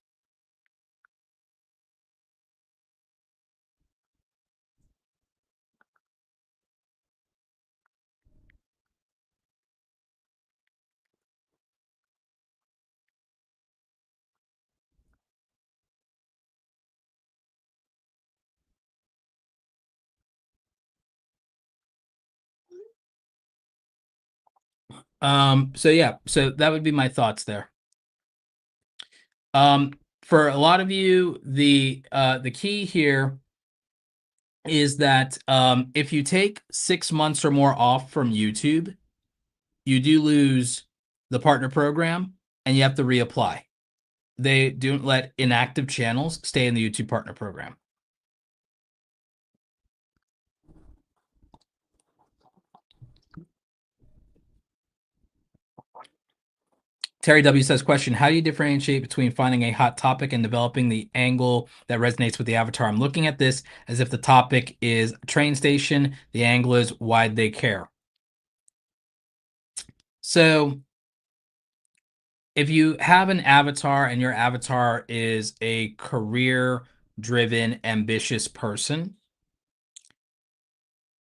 So yeah, so that would be my thoughts there. Um, for a lot of you, the key here is that if you take 6 months or more off from YouTube, you do lose the partner program and you have to reapply. They don't let inactive channels stay in the YouTube partner program. Terry W says, question, how do you differentiate between finding a hot topic and developing the angle that resonates with the avatar? I'm looking at this as if the topic is a train station. The angle is why they care. So if you have an avatar and your avatar is a career driven, ambitious person,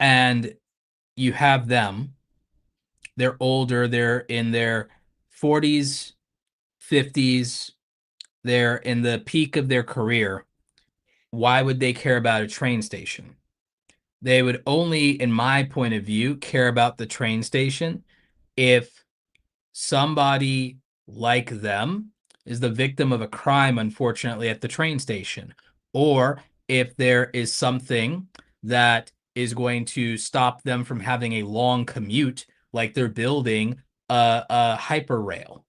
and you have them, they're older, they're in their 40s, 50s, they're in the peak of their career. Why would they care about a train station? They would only, in my point of view, care about the train station if somebody like them is the victim of a crime, unfortunately, at the train station, or if there is something that is going to stop them from having a long commute, like they're building a hyperrail.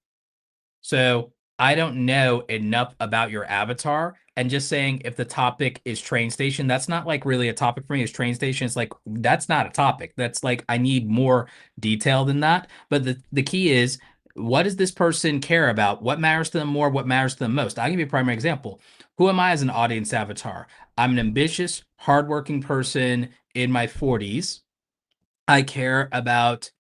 So I don't know enough about your avatar, and just saying if the topic is train station, that's not like really a topic for me. Is train station? It's like that's not a topic. That's like I need more detail than that. But the key is what does this person care about? What matters to them more? What matters to them most? I'll give you a primary example. Who am I as an audience avatar? I'm an ambitious, hardworking person in my 40s. I care about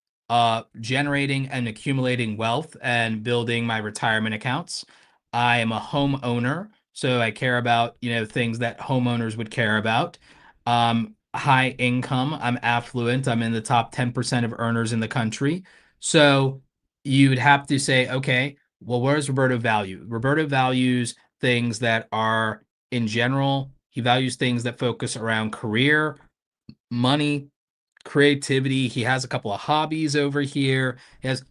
generating and accumulating wealth and building my retirement accounts. I am a homeowner, so I care about, things that homeowners would care about. High income, I'm affluent, I'm in the top 10% of earners in the country. So you'd have to say, okay, well, where does Roberto value? Roberto values things that are in general, he values things that focus around career, money, creativity. He has a couple of hobbies over here.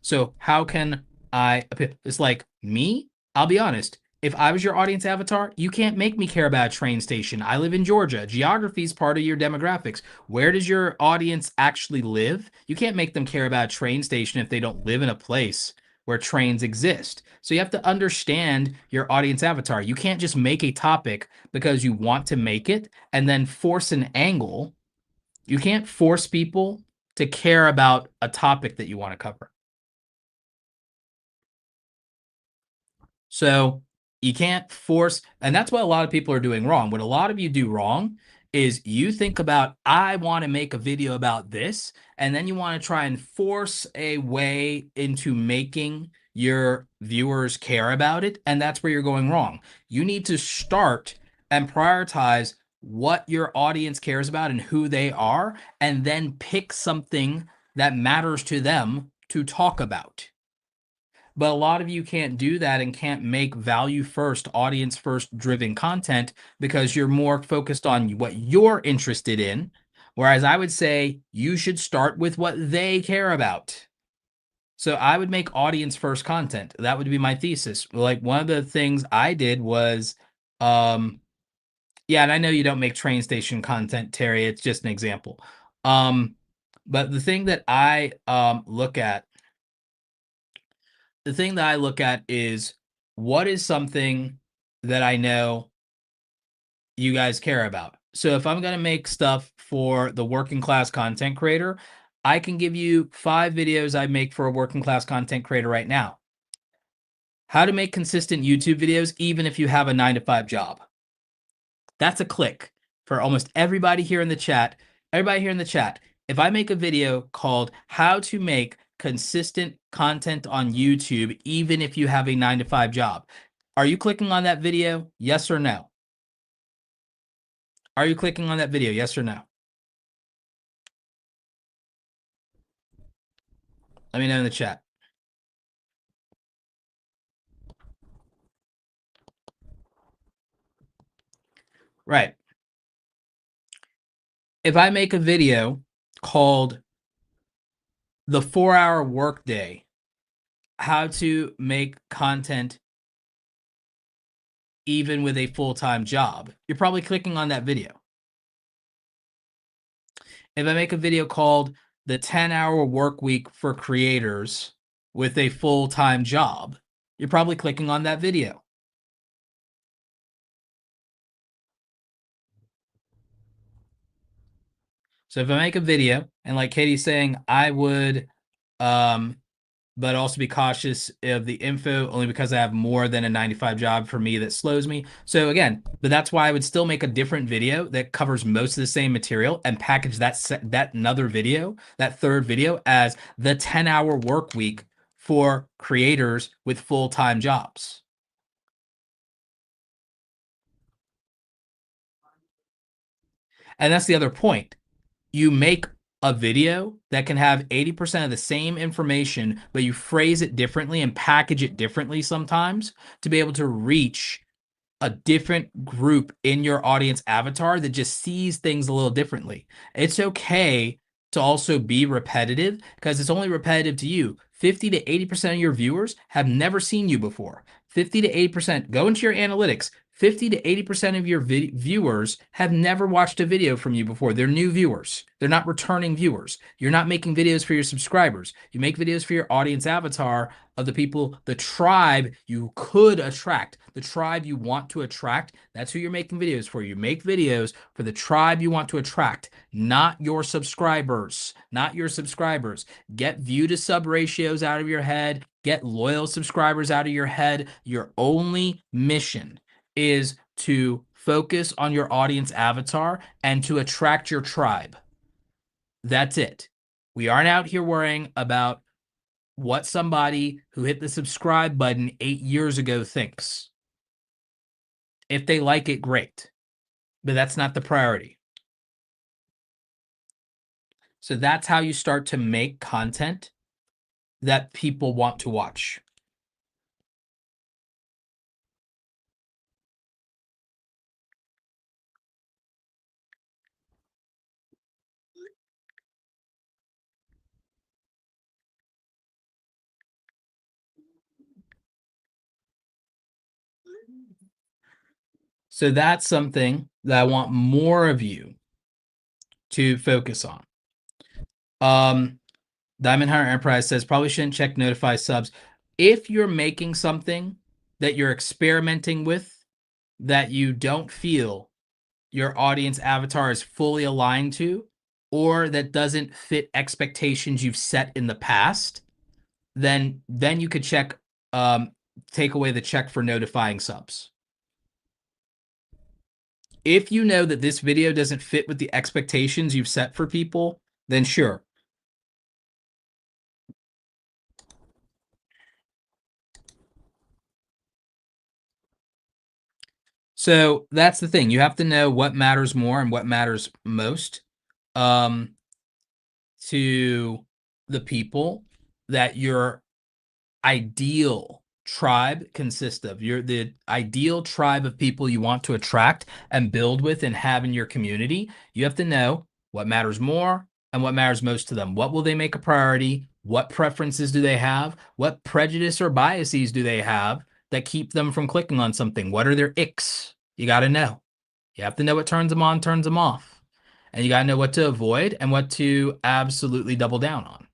So how can I it's like me? I'll be honest. If I was your audience avatar, you can't make me care about a train station. I live in Georgia. Geography is part of your demographics. Where does your audience actually live? You can't make them care about a train station if they don't live in a place where trains exist. So you have to understand your audience avatar. You can't just make a topic because you want to make it and then force an angle. You can't force people to care about a topic that you want to cover. So you can't force, and that's what a lot of people are doing wrong. What a lot of you do wrong is you think about, I want to make a video about this, and then you want to try and force a way into making your viewers care about it. And that's where you're going wrong. You need to start and prioritize what your audience cares about and who they are, and then pick something that matters to them to talk about. But a lot of you can't do that and can't make value first, audience first driven content because you're more focused on what you're interested in. Whereas I would say you should start with what they care about. So I would make audience first content. That would be my thesis. Like one of the things I did was, um, yeah, and I know you don't make train station content, Terry. It's just an example. But the thing that I look at is what is something that I know you guys care about. So if I'm going to make stuff for the working class content creator, I can give you 5 videos I make for a working class content creator right now. How to make consistent YouTube videos, even if you have a 9 to 5 job. That's a click for almost everybody here in the chat. Everybody here in the chat, if I make a video called how to make consistent content on YouTube, even if you have a 9 to 5 job, are you clicking on that video? Yes or no? Are you clicking on that video? Yes or no? Let me know in the chat. Right. If I make a video called the 4-hour workday, how to make content even with a full-time job, you're probably clicking on that video. If I make a video called the 10-hour work week for creators with a full-time job, you're probably clicking on that video. So if I make a video and like Katie's saying, I would um but also be cautious of the info only because I have more than a 9 to 5 job for me that slows me. So again, but that's why I would still make a different video that covers most of the same material and package that another video, that third video as the 10-hour work week for creators with full-time jobs. And that's the other point. You make a video that can have 80% of the same information, but you phrase it differently and package it differently sometimes to be able to reach a different group in your audience avatar that just sees things a little differently. It's okay to also be repetitive because it's only repetitive to you. 50 to 80% of your viewers have never seen you before. 50 to 80%, go into your analytics. 50 to 80% of your viewers have never watched a video from you before. They're new viewers. They're not returning viewers. You're not making videos for your subscribers. You make videos for your audience avatar of the people, the tribe you could attract, the tribe you want to attract. That's who you're making videos for. You make videos for the tribe you want to attract, not your subscribers, not your subscribers. Get view to sub ratios out of your head. Get loyal subscribers out of your head. Your only mission is to focus on your audience avatar and to attract your tribe. That's it. We aren't out here worrying about what somebody who hit the subscribe button 8 years ago thinks. If they like it, great. But that's not the priority. So that's how you start to make content that people want to watch. So that's something that I want more of you to focus on. Diamond Hunter Enterprise says probably shouldn't check notify subs. If you're making something that you're experimenting with that you don't feel your audience avatar is fully aligned to, or that doesn't fit expectations you've set in the past, then you could check, take away the check for notifying subs. If you know that this video doesn't fit with the expectations you've set for people, then sure. So that's the thing. You have to know what matters more and what matters most to the people that your ideal tribe consists of. You're the ideal tribe of people you want to attract and build with and have in your community. You have to know what matters more and what matters most to them. What will they make a priority? What preferences do they have? What prejudice or biases do they have that keep them from clicking on something? What are their icks? You got to know. You have to know what turns them on, turns them off. And you got to know what to avoid and what to absolutely double down on.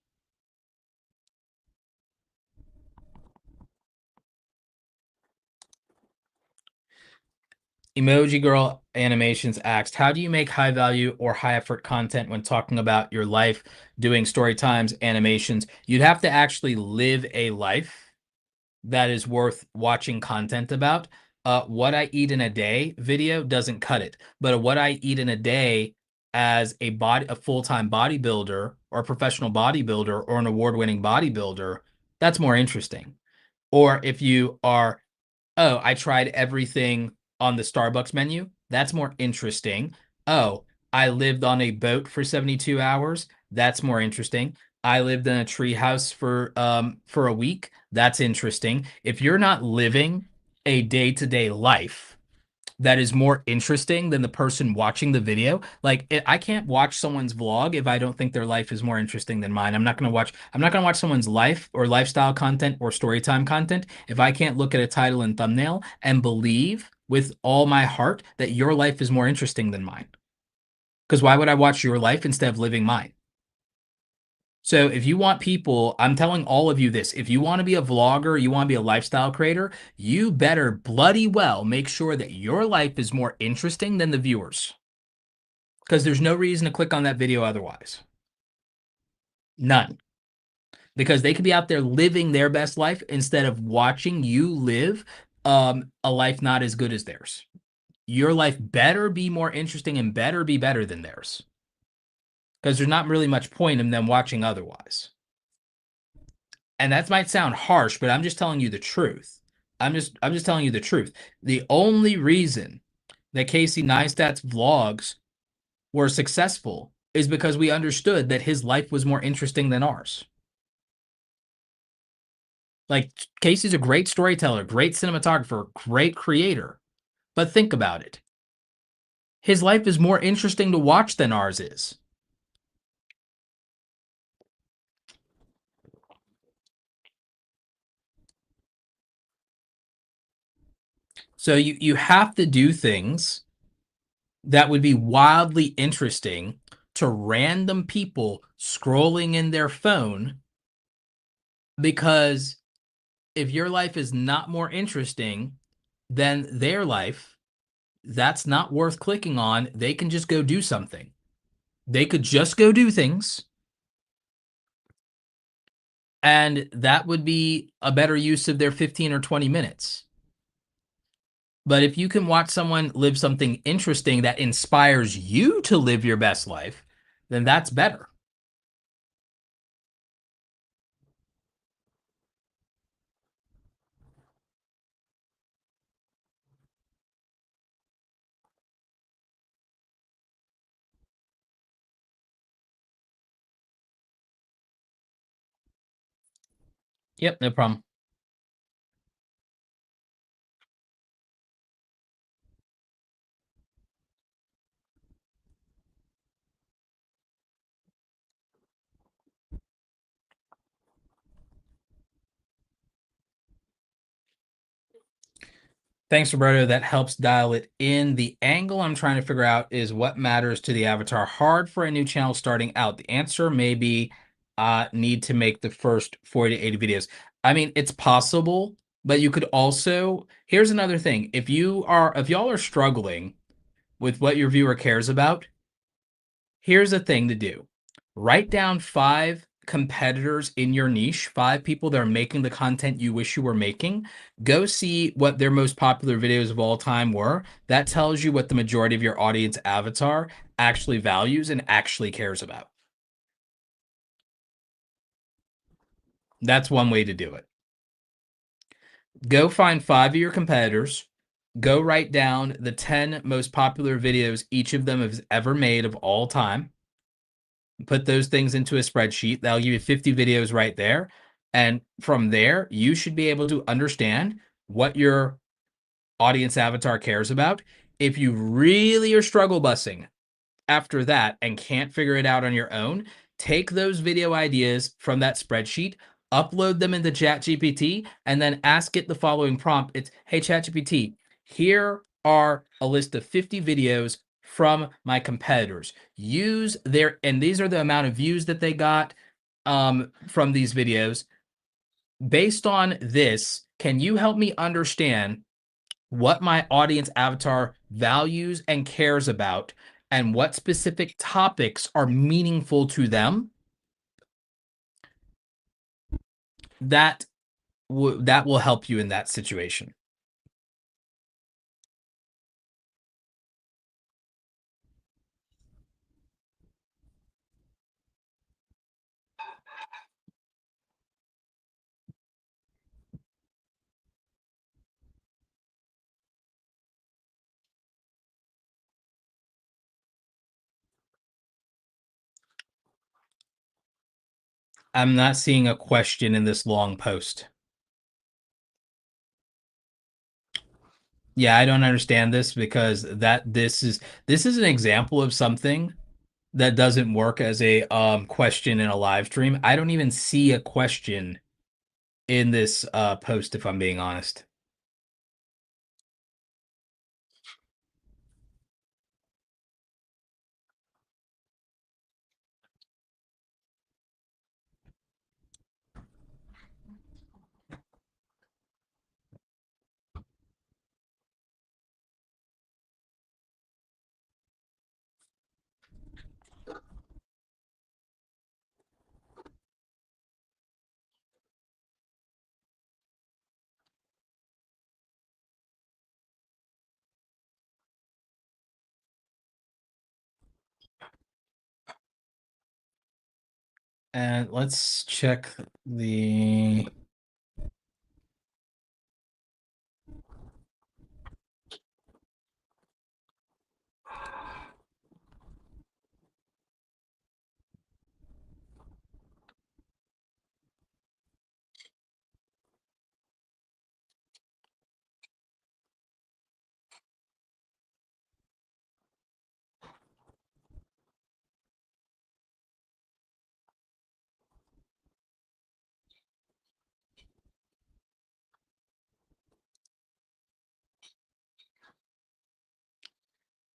Emoji Girl Animations asked, how do you make high value or high effort content when talking about your life, doing story times, animations? You'd have to actually live a life that is worth watching content about. What I eat in a day video doesn't cut it, but what I eat in a day as a full-time bodybuilder or a professional bodybuilder or an award-winning bodybuilder, that's more interesting. Or if you are, oh, I tried everything on the Starbucks menu. That's more interesting. Oh, I lived on a boat for 72 hours. That's more interesting. I lived in a treehouse for a week. That's interesting. If you're not living a day-to-day life that is more interesting than the person watching the video, like I can't watch someone's vlog if I don't think their life is more interesting than mine. I'm not going to watch someone's life or lifestyle content or storytime content if I can't look at a title and thumbnail and believe with all my heart that your life is more interesting than mine. Because why would I watch your life instead of living mine? So if you want people, I'm telling all of you this, if you want to be a vlogger, you want to be a lifestyle creator, you better bloody well make sure that your life is more interesting than the viewers. Because there's no reason to click on that video otherwise. None. Because they could be out there living their best life instead of watching you live a life not as good as theirs. Your life better be more interesting and better be better than theirs. Because there's not really much point in them watching otherwise. And that might sound harsh, but I'm just telling you the truth. I'm just telling you the truth. The only reason that Casey Neistat's vlogs were successful is because we understood that his life was more interesting than ours. Like Casey's a great storyteller, great cinematographer, great creator. But think about it. His life is more interesting to watch than ours is. So you have to do things that would be wildly interesting to random people scrolling in their phone, because if your life is not more interesting than their life, that's not worth clicking on. They can just go do something. They could just go do things, and that would be a better use of their 15 or 20 minutes. But if you can watch someone live something interesting that inspires you to live your best life, then that's better. Yep, no problem. Thanks, Roberto. That helps dial it in. The angle I'm trying to figure out is what matters to the avatar. Hard for a new channel starting out. The answer may be need to make the first 40 to 80 videos. I mean, it's possible, but you could also, here's another thing. If y'all are struggling with what your viewer cares about, here's a thing to do. Write down 5 competitors in your niche, 5 people that are making the content you wish you were making. Go see what their most popular videos of all time were. That tells you what the majority of your audience avatar actually values and actually cares about. That's one way to do it. Go find 5 of your competitors. Go write down the 10 most popular videos each of them has ever made of all time. Put those things into a spreadsheet. That'll give you 50 videos right there. And from there, you should be able to understand what your audience avatar cares about. If you really are struggle bussing after that and can't figure it out on your own, take those video ideas from that spreadsheet, upload them into ChatGPT, and then ask it the following prompt. It's, hey, ChatGPT, here are a list of 50 videos from my competitors. Use their, and these are the amount of views that they got from these videos. Based on this, can you help me understand what my audience avatar values and cares about, and what specific topics are meaningful to them? That that will help you in that situation. I'm not seeing a question in this long post. Yeah, I don't understand this because this is an example of something that doesn't work as a question in a live stream. I don't even see a question in this post, if I'm being honest. And let's check the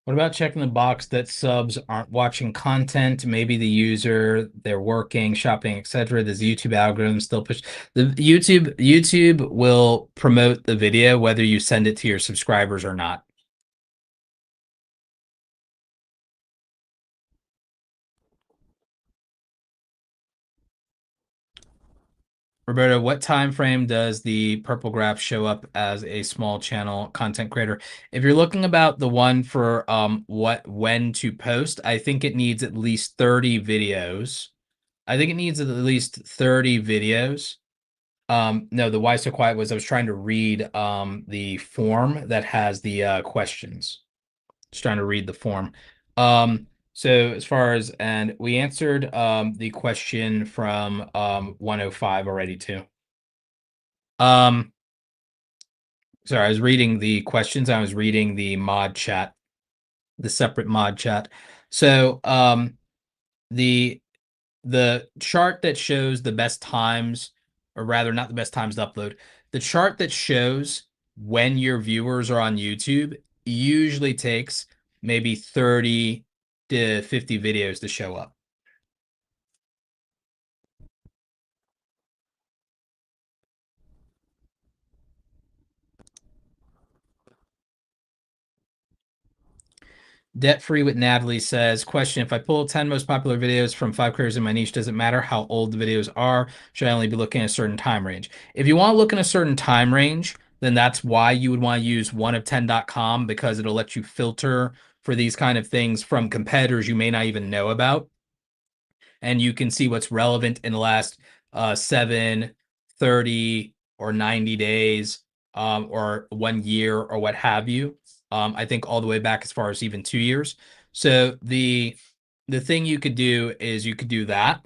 What about checking the box that subs aren't watching content? Maybe the user, they're working, shopping, etc. Does the YouTube algorithm still push the YouTube will promote the video whether you send it to your subscribers or not. Roberto, what time frame does the purple graph show up as a small channel content creator? If you're looking about the one for when to post, I think it needs at least 30 videos. I think it needs at least 30 videos. No, the why so quiet was I was trying to read the form that has the questions. Just trying to read the form. So as far as and we answered the question from 105 already too. Um sorry, I was reading the questions. I was reading the mod chat, the separate mod chat. So the the chart that shows the best times, or rather not the best times to upload, the chart that shows when your viewers are on YouTube usually takes maybe 30 to 50 videos to show up. Debt Free with Natalie says, question, if I pull 10 most popular videos from 5 creators in my niche, does it matter how old the videos are? Should I only be looking at a certain time range? If you want to look in a certain time range, then that's why you would want to use oneof10.com, because it'll let you filter for these kind of things from competitors you may not even know about. And you can see what's relevant in the last 7, 30, or 90 days, or 1 year, or what have you. I think all the way back as far as even 2 years. So the thing you could do is you could do that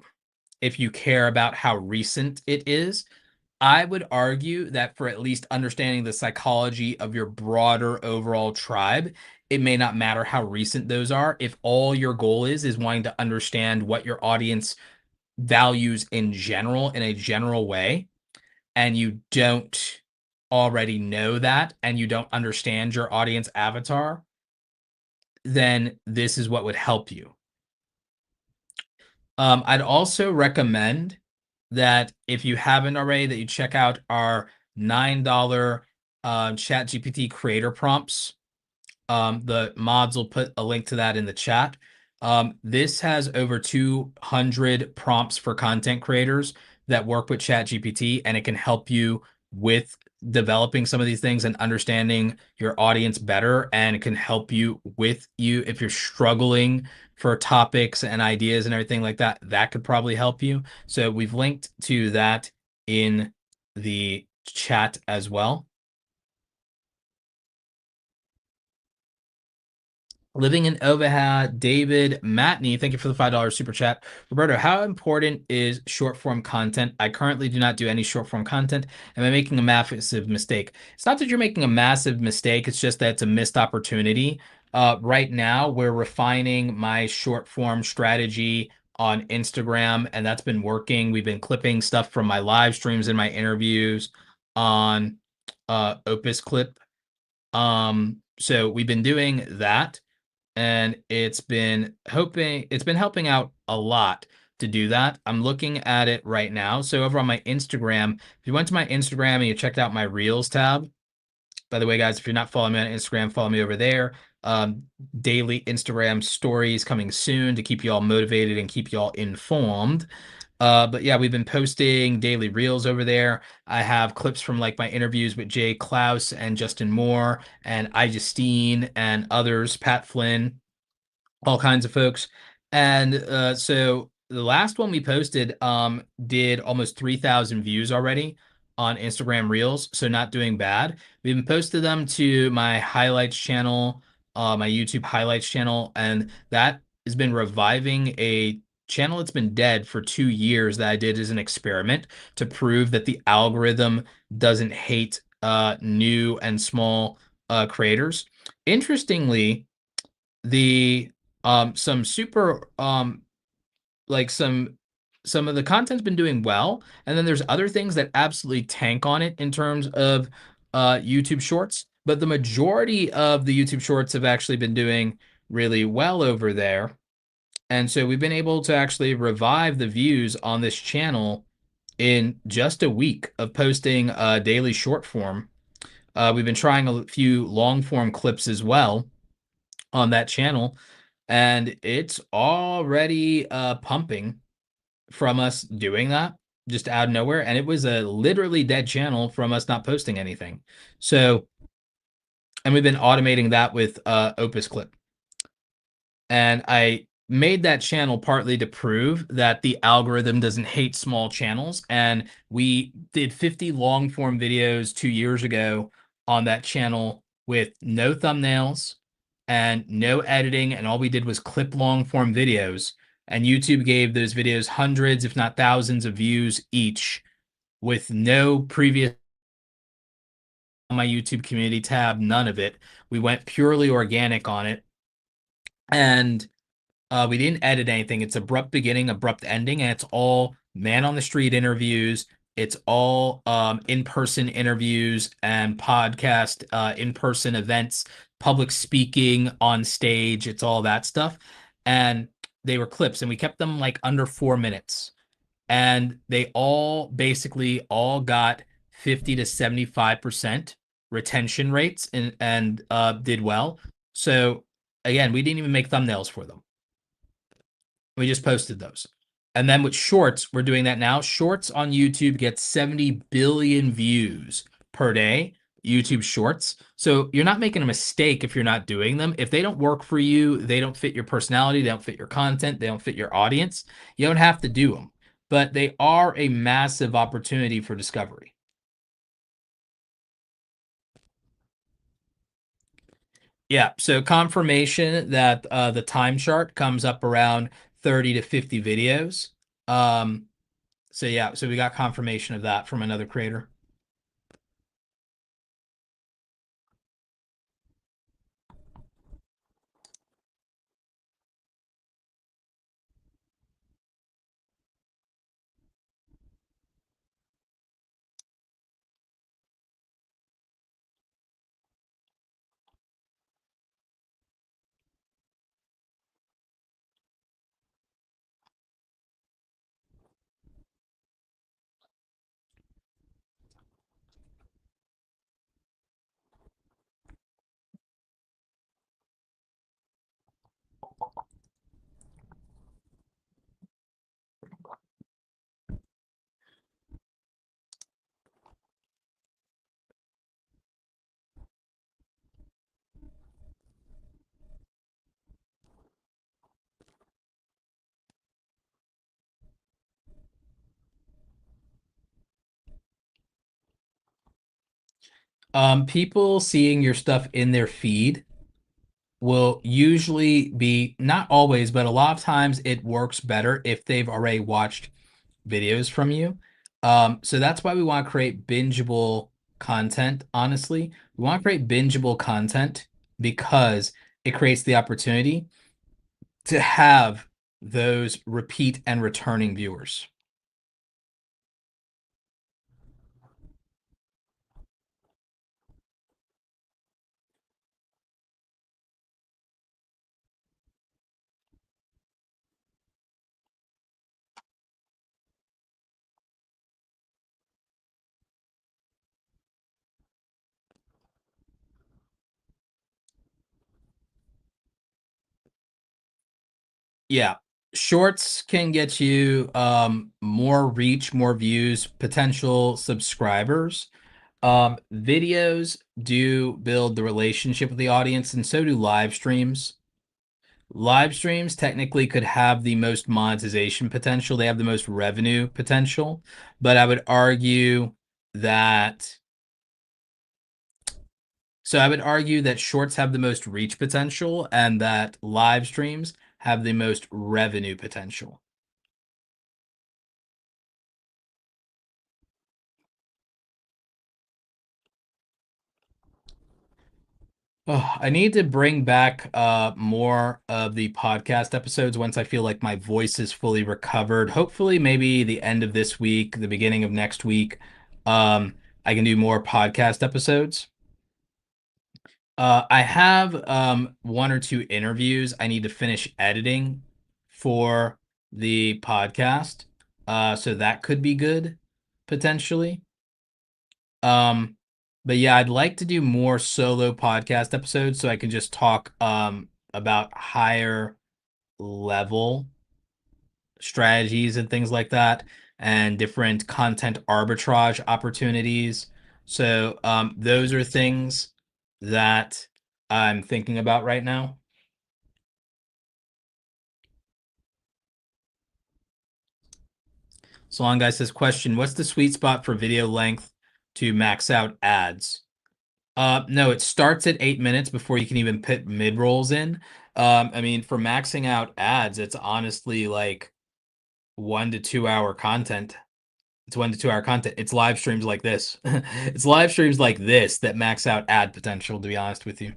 if you care about how recent it is. I would argue that for at least understanding the psychology of your broader overall tribe, it may not matter how recent those are. If all your goal is wanting to understand what your audience values in general, in a general way, and you don't already know that, and you don't understand your audience avatar, then this is what would help you. I'd also recommend that if you haven't already, that you check out our $9 Chat GPT creator prompts. The mods will put a link to that in the chat. This has over 200 prompts for content creators that work with ChatGPT, and it can help you with developing some of these things and understanding your audience better. And it can help you if you're struggling for topics and ideas and everything like that. That could probably help you. So we've linked to that in the chat as well. Living in Overhead, David Matney, thank you for the $5 super chat. Roberto, how important is short form content? I currently do not do any short form content. Am I making a massive mistake? It's not that you're making a massive mistake, it's just that it's a missed opportunity. Right now, we're refining my short form strategy on Instagram, and that's been working. We've been clipping stuff from my live streams and my interviews on Opus Clip. So we've been doing that, and it's been helping out a lot to do that. I'm looking at it right now. So over on my Instagram, if you went to my Instagram and you checked out my Reels tab, by the way, guys, if you're not following me on Instagram, follow me over there. Daily Instagram stories coming soon to keep you all motivated and keep you all informed. But yeah, we've been posting daily reels over there. I have clips from like my interviews with Jay Klaus and Justin Moore and iJustine and others, Pat Flynn, all kinds of folks. And so the last one we posted did almost 3,000 views already on Instagram Reels, so not doing bad. We even posted them to my highlights channel, my YouTube highlights channel, and that has been reviving a channel that's been dead for 2 years that I did as an experiment to prove that the algorithm doesn't hate new and small creators. Interestingly, the some super like some of the content's been doing well, and then there's other things that absolutely tank on it in terms of YouTube shorts, but the majority of the YouTube shorts have actually been doing really well over there. And so we've been able to actually revive the views on this channel in just a week of posting a daily short form. We've been trying a few long form clips as well on that channel, and it's already pumping from us doing that just out of nowhere. And it was a literally dead channel from us not posting anything. So, and we've been automating that with Opus Clip. And I made that channel partly to prove that the algorithm doesn't hate small channels. And we did 50 long form videos 2 years ago on that channel with no thumbnails and no editing. And all we did was clip long form videos. And YouTube gave those videos hundreds, if not thousands, of views each with no previous on my YouTube community tab, none of it. We went purely organic on it. And we didn't edit anything. It's abrupt beginning, abrupt ending, and it's all man on the street interviews. It's all in-person interviews and podcast, in-person events, public speaking on stage. It's all that stuff. And they were clips, and we kept them like under 4 minutes. And they all basically all got 50 to 75% retention rates and did well. So again, we didn't even make thumbnails for them. We just posted those. And then with shorts, we're doing that now. Shorts on YouTube get 70 billion views per day, YouTube shorts. So you're not making a mistake if you're not doing them. If they don't work for you, they don't fit your personality, they don't fit your content, they don't fit your audience, you don't have to do them. But they are a massive opportunity for discovery. Yeah, so confirmation that the time chart comes up around 30 to 50 videos. Um, So yeah, so we got confirmation of that from another creator. People seeing your stuff in their feed will usually be, not always, but a lot of times it works better if they've already watched videos from you. So that's why we want to create bingeable content, honestly. We want to create bingeable content because it creates the opportunity to have those repeat and returning viewers. Yeah. Shorts can get you more reach, more views, potential subscribers. Videos do build the relationship with the audience, and so do live streams. Live streams technically could have the most monetization potential. They have the most revenue potential, but I would argue that shorts have the most reach potential and that live streams have the most revenue potential. Oh, I need to bring back more of the podcast episodes once I feel like my voice is fully recovered. Hopefully, maybe the end of this week, the beginning of next week, I can do more podcast episodes. I have one or two interviews I need to finish editing for the podcast. So that could be good potentially. Um, but yeah, I'd like to do more solo podcast episodes so I can just talk about higher level strategies and things like that and different content arbitrage opportunities. So those are things that I'm thinking about right now. So long guy says question, what's the sweet spot for video length to max out ads? No, it starts at 8 minutes before you can even put mid rolls in. I mean, for maxing out ads, it's honestly like 1 to 2 hour content. It's 1 to 2 hour content. It's live streams like this. It's live streams like this that max out ad potential, to be honest with you.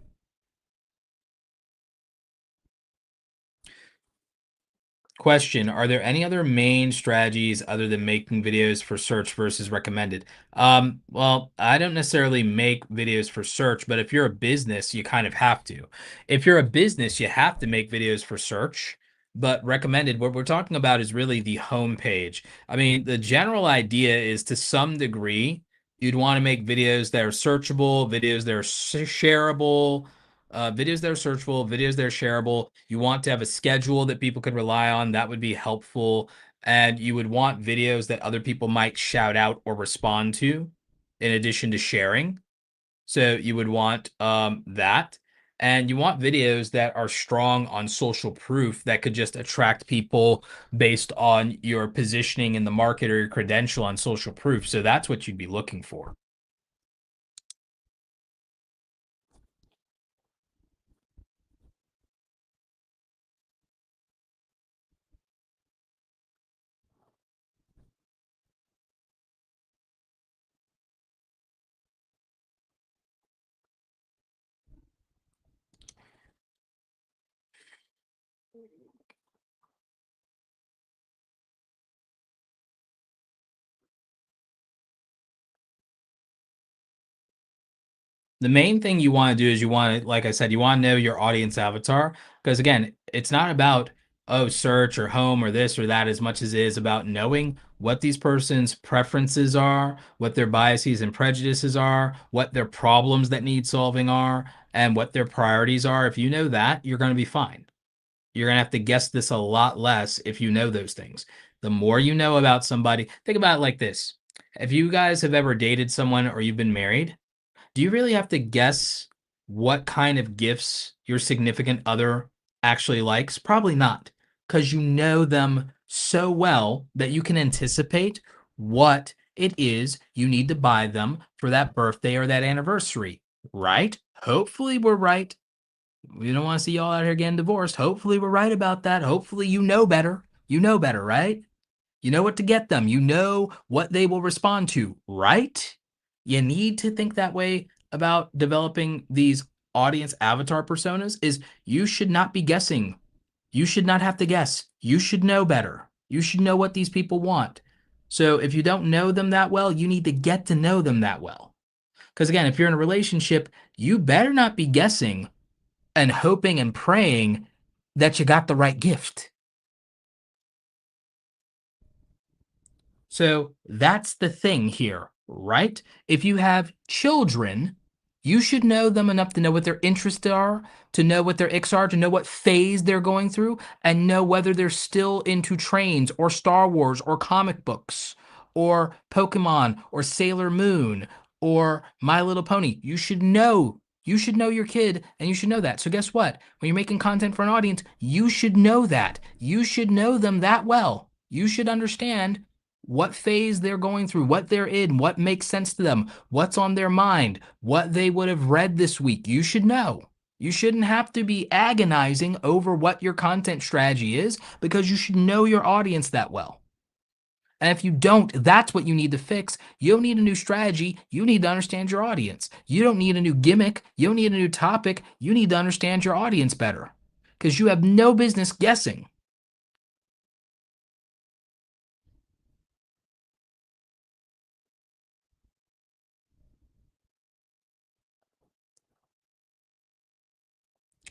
Question, are there any other main strategies other than making videos for search versus recommended? Well, I don't necessarily make videos for search, but if you're a business, you kind of have to. If you're a business, you have to make videos for search, but recommended, what we're talking about is really the homepage. I mean, the general idea is to some degree, you'd want to make videos that are searchable, videos that are shareable, videos that are searchable, videos that are shareable. You want to have a schedule that people could rely on. That would be helpful. And you would want videos that other people might shout out or respond to in addition to sharing. So you would want that. And you want videos that are strong on social proof that could just attract people based on your positioning in the market or your credential on social proof. So that's what you'd be looking for. The main thing you wanna do is you wanna like I said, you wanna know your audience avatar, because again, it's not about, oh, search or home or this or that as much as it is about knowing what these person's preferences are, what their biases and prejudices are, what their problems that need solving are, and what their priorities are. If you know that, you're gonna be fine. You're gonna have to guess this a lot less if you know those things. The more you know about somebody, think about it like this. If you guys have ever dated someone or you've been married, do you really have to guess what kind of gifts your significant other actually likes? Probably not, because you know them so well that you can anticipate what it is you need to buy them for that birthday or that anniversary, right? Hopefully, we're right. We don't want to see y'all out here getting divorced. Hopefully, we're right about that. Hopefully, you know better. You know better, right? You know what to get them. You know what they will respond to, right? You need to think that way about developing these audience avatar personas is you should not be guessing. You should not have to guess. You should know better. You should know what these people want. So if you don't know them that well, you need to get to know them that well. Because again, if you're in a relationship, you better not be guessing and hoping and praying that you got the right gift. So that's the thing here, right? If you have children, you should know them enough to know what their interests are, to know what their icks are, to know what phase they're going through, and know whether they're still into trains or Star Wars or comic books or Pokemon or Sailor Moon or My Little Pony. You should know. You should know your kid and you should know that. So, guess what? When you're making content for an audience, you should know that. You should know them that well. You should understand what phase they're going through, what they're in, what makes sense to them, what's on their mind, what they would have read this week. You should know. You shouldn't have to be agonizing over what your content strategy is because you should know your audience that well. And if you don't, that's what you need to fix. You don't need a new strategy. You need to understand your audience. You don't need a new gimmick. You don't need a new topic. You need to understand your audience better because you have no business guessing.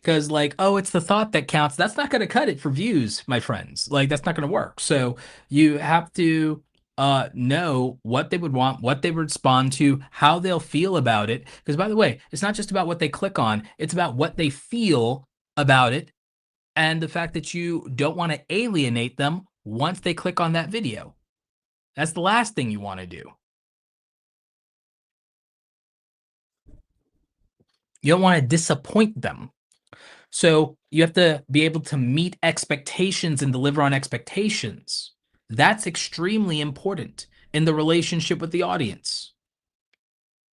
Because, like, oh, it's the thought that counts. That's not going to cut it for views, my friends. Like, that's not going to work. So you have to know what they would want, what they would respond to, how they'll feel about it. Because, by the way, it's not just about what they click on, it's about what they feel about it and the fact that you don't want to alienate them once they click on that video. That's the last thing you want to do. You don't want to disappoint them. So you have to be able to meet expectations and deliver on expectations. That's extremely important in the relationship with the audience.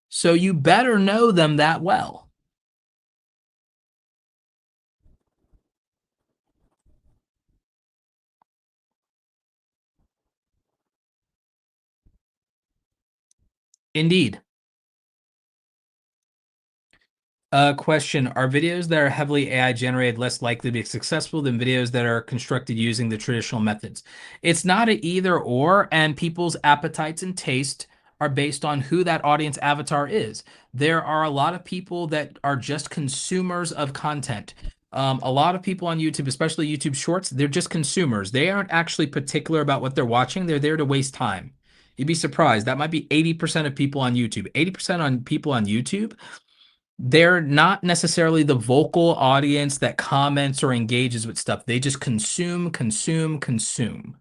So you better know them that well. Indeed. Question: are videos that are heavily AI generated less likely to be successful than videos that are constructed using the traditional methods? It's not an either or, and people's appetites and taste are based on who that audience avatar is. There are a lot of people that are just consumers of content. A lot of people on YouTube, especially YouTube Shorts, they're just consumers. They aren't actually particular about what they're watching. They're there to waste time. You'd be surprised. That might be 80% of people on YouTube. 80% on people on YouTube, they're not necessarily the vocal audience that comments or engages with stuff. They just consume, consume, consume.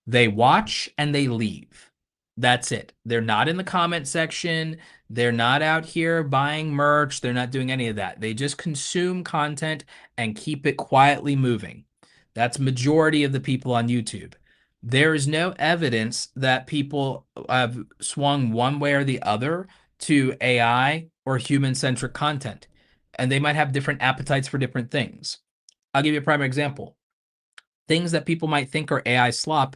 They watch and they leave. That's it. They're not in the comment section. They're not out here buying merch. They're not doing any of that. They just consume content and keep it quietly moving. That's majority of the people on YouTube. There is no evidence that people have swung one way or the other to AI or human-centric content, and they might have different appetites for different things. I'll give you a prime example. Things that people might think are AI slop,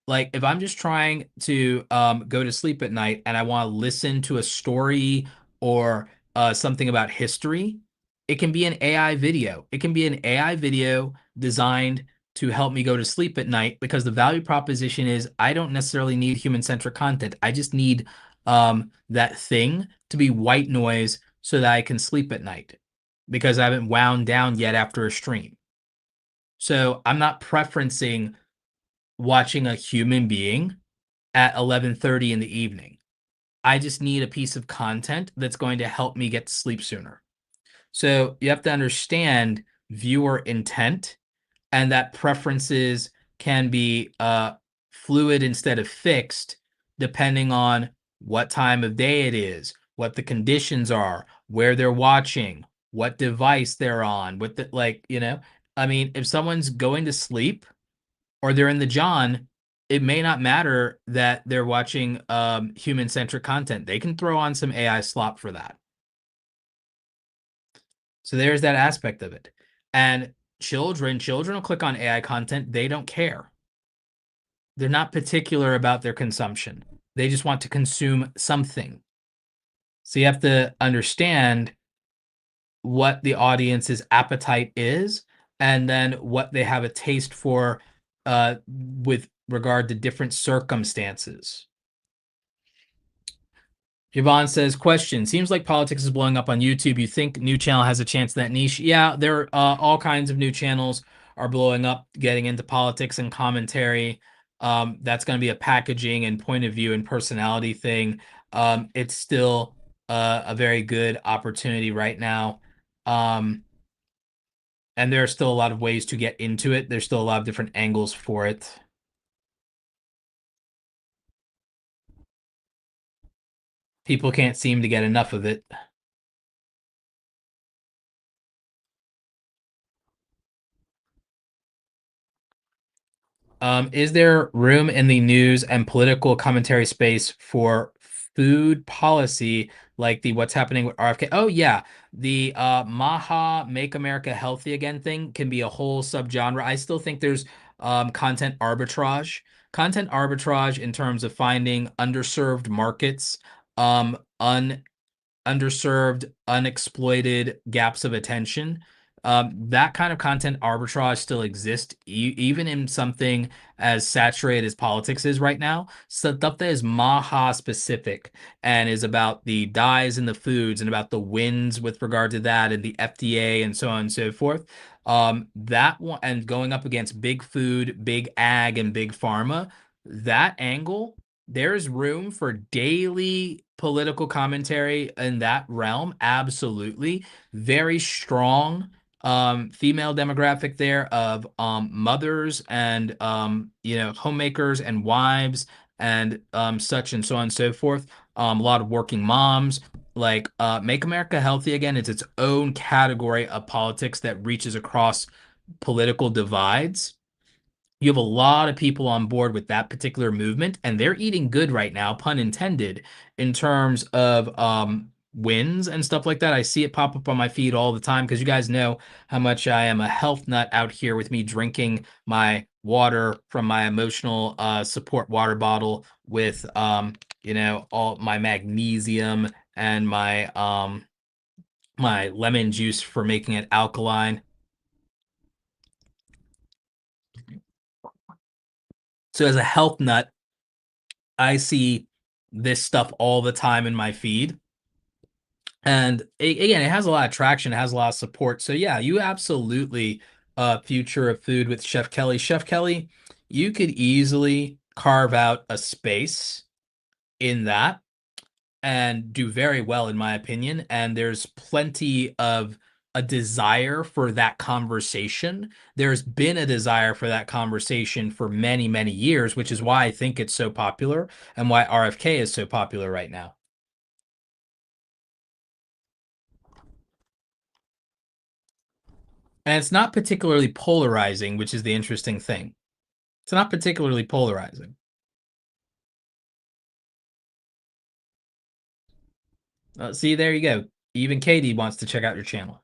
like if I'm just trying to go to sleep at night and I want to listen to a story or something about history, it can be an AI video. It can be an AI video designed to help me go to sleep at night because the value proposition is I don't necessarily need human-centric content. I just need that thing to be white noise so that I can sleep at night because I haven't wound down yet after a stream. So I'm not preferencing watching a human being at 11:30 in the evening. I just need a piece of content that's going to help me get to sleep sooner. So you have to understand viewer intent and that preferences can be fluid instead of fixed depending on what time of day it is, what the conditions are, where they're watching, what device they're on, what the like, I mean, if someone's going to sleep or they're in the John, it may not matter that they're watching human-centric content. They can throw on some AI slop for that. So there's that aspect of it. And children will click on AI content. They don't care. They're not particular about their consumption. They just want to consume something. So you have to understand what the audience's appetite is and then what they have a taste for with regard to different circumstances. Javon says, question, seems like politics is blowing up on YouTube. You think new channel has a chance in that niche? Yeah, there all kinds of new channels are blowing up, getting into politics and commentary. That's going to be a packaging and point of view and personality thing. It's still a very good opportunity right now. And there are still a lot of ways to get into it. There's still a lot of different angles for it. People can't seem to get enough of it. Is there room in the news and political commentary space for food policy like the what's happening with RFK? Oh yeah, the Maha Make America Healthy Again thing can be a whole subgenre. I still think there's content arbitrage in terms of finding underserved markets, un underserved, unexploited gaps of attention. That kind of content arbitrage still exists, even in something as saturated as politics is right now. Stuff that is Maha specific and is about the dyes in the foods and about the wins with regard to that and the FDA and so on and so forth. That one and going up against big food, big ag, and big pharma, that angle, there's room for daily political commentary in that realm. Absolutely. Very strong female demographic there of mothers and homemakers and wives and such and so on and so forth. A lot of working moms. Like Make America Healthy Again, it's its own category of politics that reaches across political divides. You have a lot of people on board with that particular movement, and they're eating good right now, pun intended, in terms of wins and stuff like that. I see it pop up on my feed all the time because you guys know how much I am a health nut out here with me drinking my water from my emotional support water bottle with all my magnesium and my lemon juice for making it alkaline. So as a health nut, I see this stuff all the time in my feed. And again, it has a lot of traction, it has a lot of support. So yeah, you absolutely future of food with Chef Kelly. Chef Kelly, you could easily carve out a space in that and do very well, in my opinion. And there's plenty of a desire for that conversation. There's been a desire for that conversation for many, many years, which is why I think it's so popular and why RFK is so popular right now. And it's not particularly polarizing, which is the interesting thing. It's not particularly polarizing. See, there you go. Even Katie wants to check out your channel.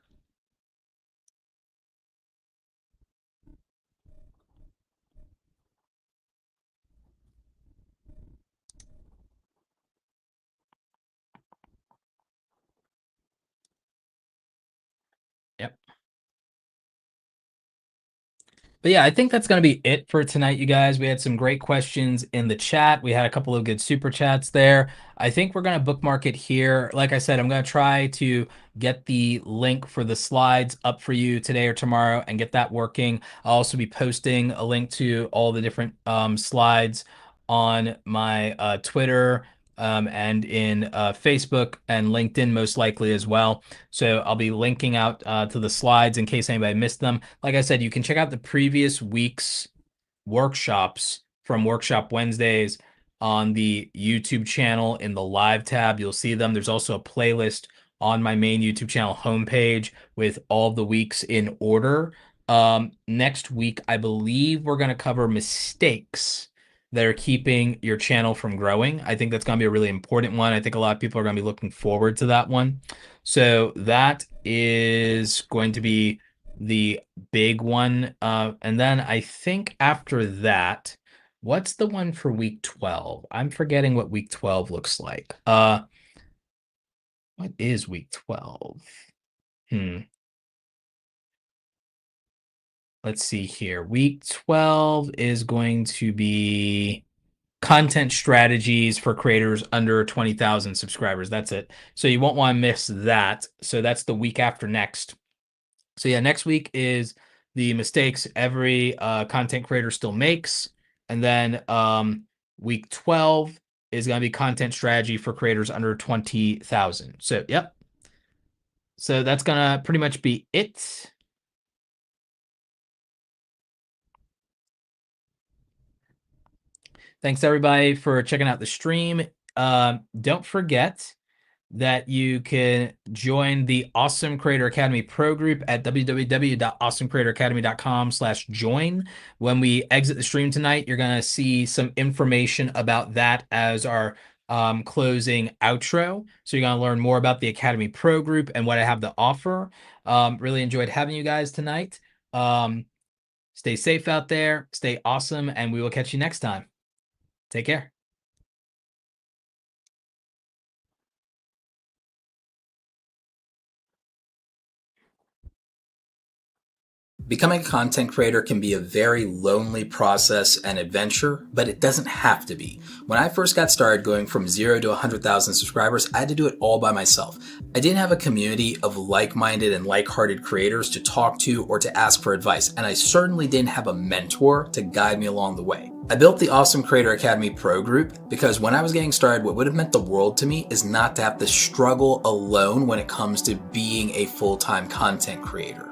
Yep. But yeah, I think that's going to be it for tonight, you guys. We had some great questions in the chat. We had a couple of good super chats there. I think we're going to bookmark it here. Like I said, I'm going to try to get the link for the slides up for you today or tomorrow and get that working. I'll also be posting a link to all the different slides on my Twitter and in Facebook and LinkedIn most likely as well. So I'll be linking out to the slides in case anybody missed them. Like I said, you can check out the previous week's workshops from Workshop Wednesdays on the YouTube channel in the live tab. You'll see them. There's also a playlist on my main YouTube channel homepage with all the weeks in order. Next week, I believe we're going to cover mistakes that are keeping your channel from growing. I think that's going to be a really important one. I think a lot of people are going to be looking forward to that one. So that is going to be the big one. And then I think after that, what's the one for week 12? I'm forgetting what week 12 looks like. What is week 12? Hmm. Let's see here. Week 12 is going to be content strategies for creators under 20,000 subscribers. That's it. So you won't want to miss that. So that's the week after next. So yeah, next week is the mistakes every content creator still makes. And then week 12 is going to be content strategy for creators under 20,000. So, yep. So that's going to pretty much be it. Thanks everybody for checking out the stream. Don't forget that you can join the Awesome Creator Academy Pro group at www.awesomecreatoracademy.com/join. When we exit the stream tonight, you're going to see some information about that as our closing outro. So you're going to learn more about the Academy Pro group and what I have to offer. Really enjoyed having you guys tonight. Stay safe out there, stay awesome, and we will catch you next time. Take care. Becoming a content creator can be a very lonely process and adventure, but it doesn't have to be. When I first got started going from 0 to 100,000 subscribers, I had to do it all by myself. I didn't have a community of like-minded and like-hearted creators to talk to or to ask for advice, and I certainly didn't have a mentor to guide me along the way. I built the Awesome Creator Academy Pro group because when I was getting started, what would have meant the world to me is not to have to struggle alone when it comes to being a full-time content creator.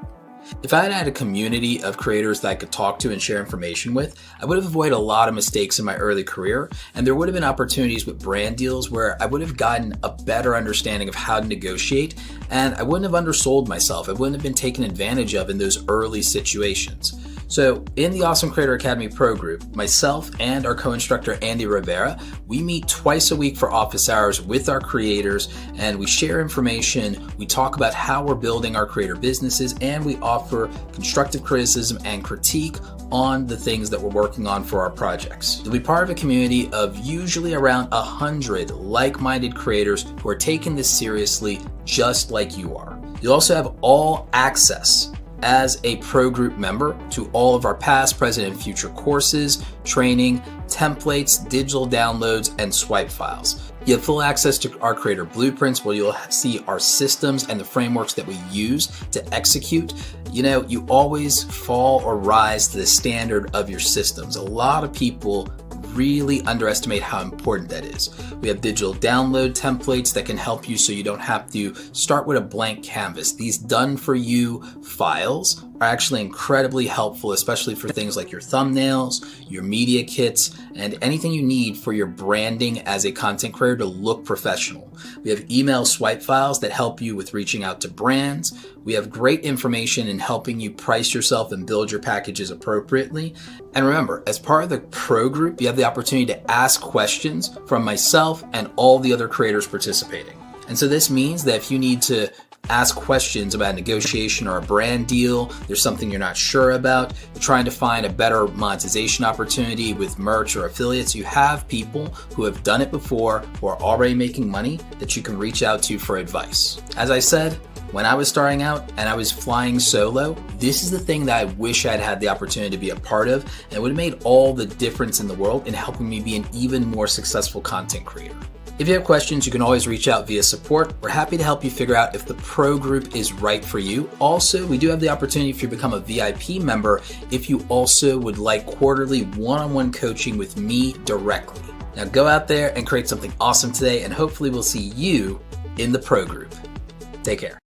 If I had had a community of creators that I could talk to and share information with, I would have avoided a lot of mistakes in my early career, and there would have been opportunities with brand deals where I would have gotten a better understanding of how to negotiate, and I wouldn't have undersold myself. I wouldn't have been taken advantage of in those early situations. So in the Awesome Creator Academy Pro group, myself and our co-instructor Andy Rivera, we meet twice a week for office hours with our creators, and we share information, we talk about how we're building our creator businesses, and we offer constructive criticism and critique on the things that we're working on for our projects. You'll be part of a community of usually around 100 like-minded creators who are taking this seriously just like you are. You'll also have all access as a pro group member to all of our past, present, and future courses, training, templates, digital downloads, and swipe files. You have full access to our creator blueprints where you'll see our systems and the frameworks that we use to execute. You always fall or rise to the standard of your systems. A lot of people really underestimate how important that is. We have digital download templates that can help you so you don't have to start with a blank canvas. These done for you files are actually incredibly helpful, especially for things like your thumbnails, your media kits, and anything you need for your branding as a content creator to look professional. We have email swipe files that help you with reaching out to brands. We have great information in helping you price yourself and build your packages appropriately. And remember, as part of the pro group, you have the opportunity to ask questions from myself and all the other creators participating. And so this means that if you need to ask questions about negotiation or a brand deal, there's something you're not sure about, you're trying to find a better monetization opportunity with merch or affiliates, you have people who have done it before, who are already making money that you can reach out to for advice. As I said, when I was starting out and I was flying solo, this is the thing that I wish I'd had the opportunity to be a part of, and it would have made all the difference in the world in helping me be an even more successful content creator. If you have questions, you can always reach out via support. We're happy to help you figure out if the pro group is right for you. Also, we do have the opportunity if you become a VIP member, if you also would like quarterly one-on-one coaching with me directly. Now go out there and create something awesome today, and hopefully we'll see you in the pro group. Take care.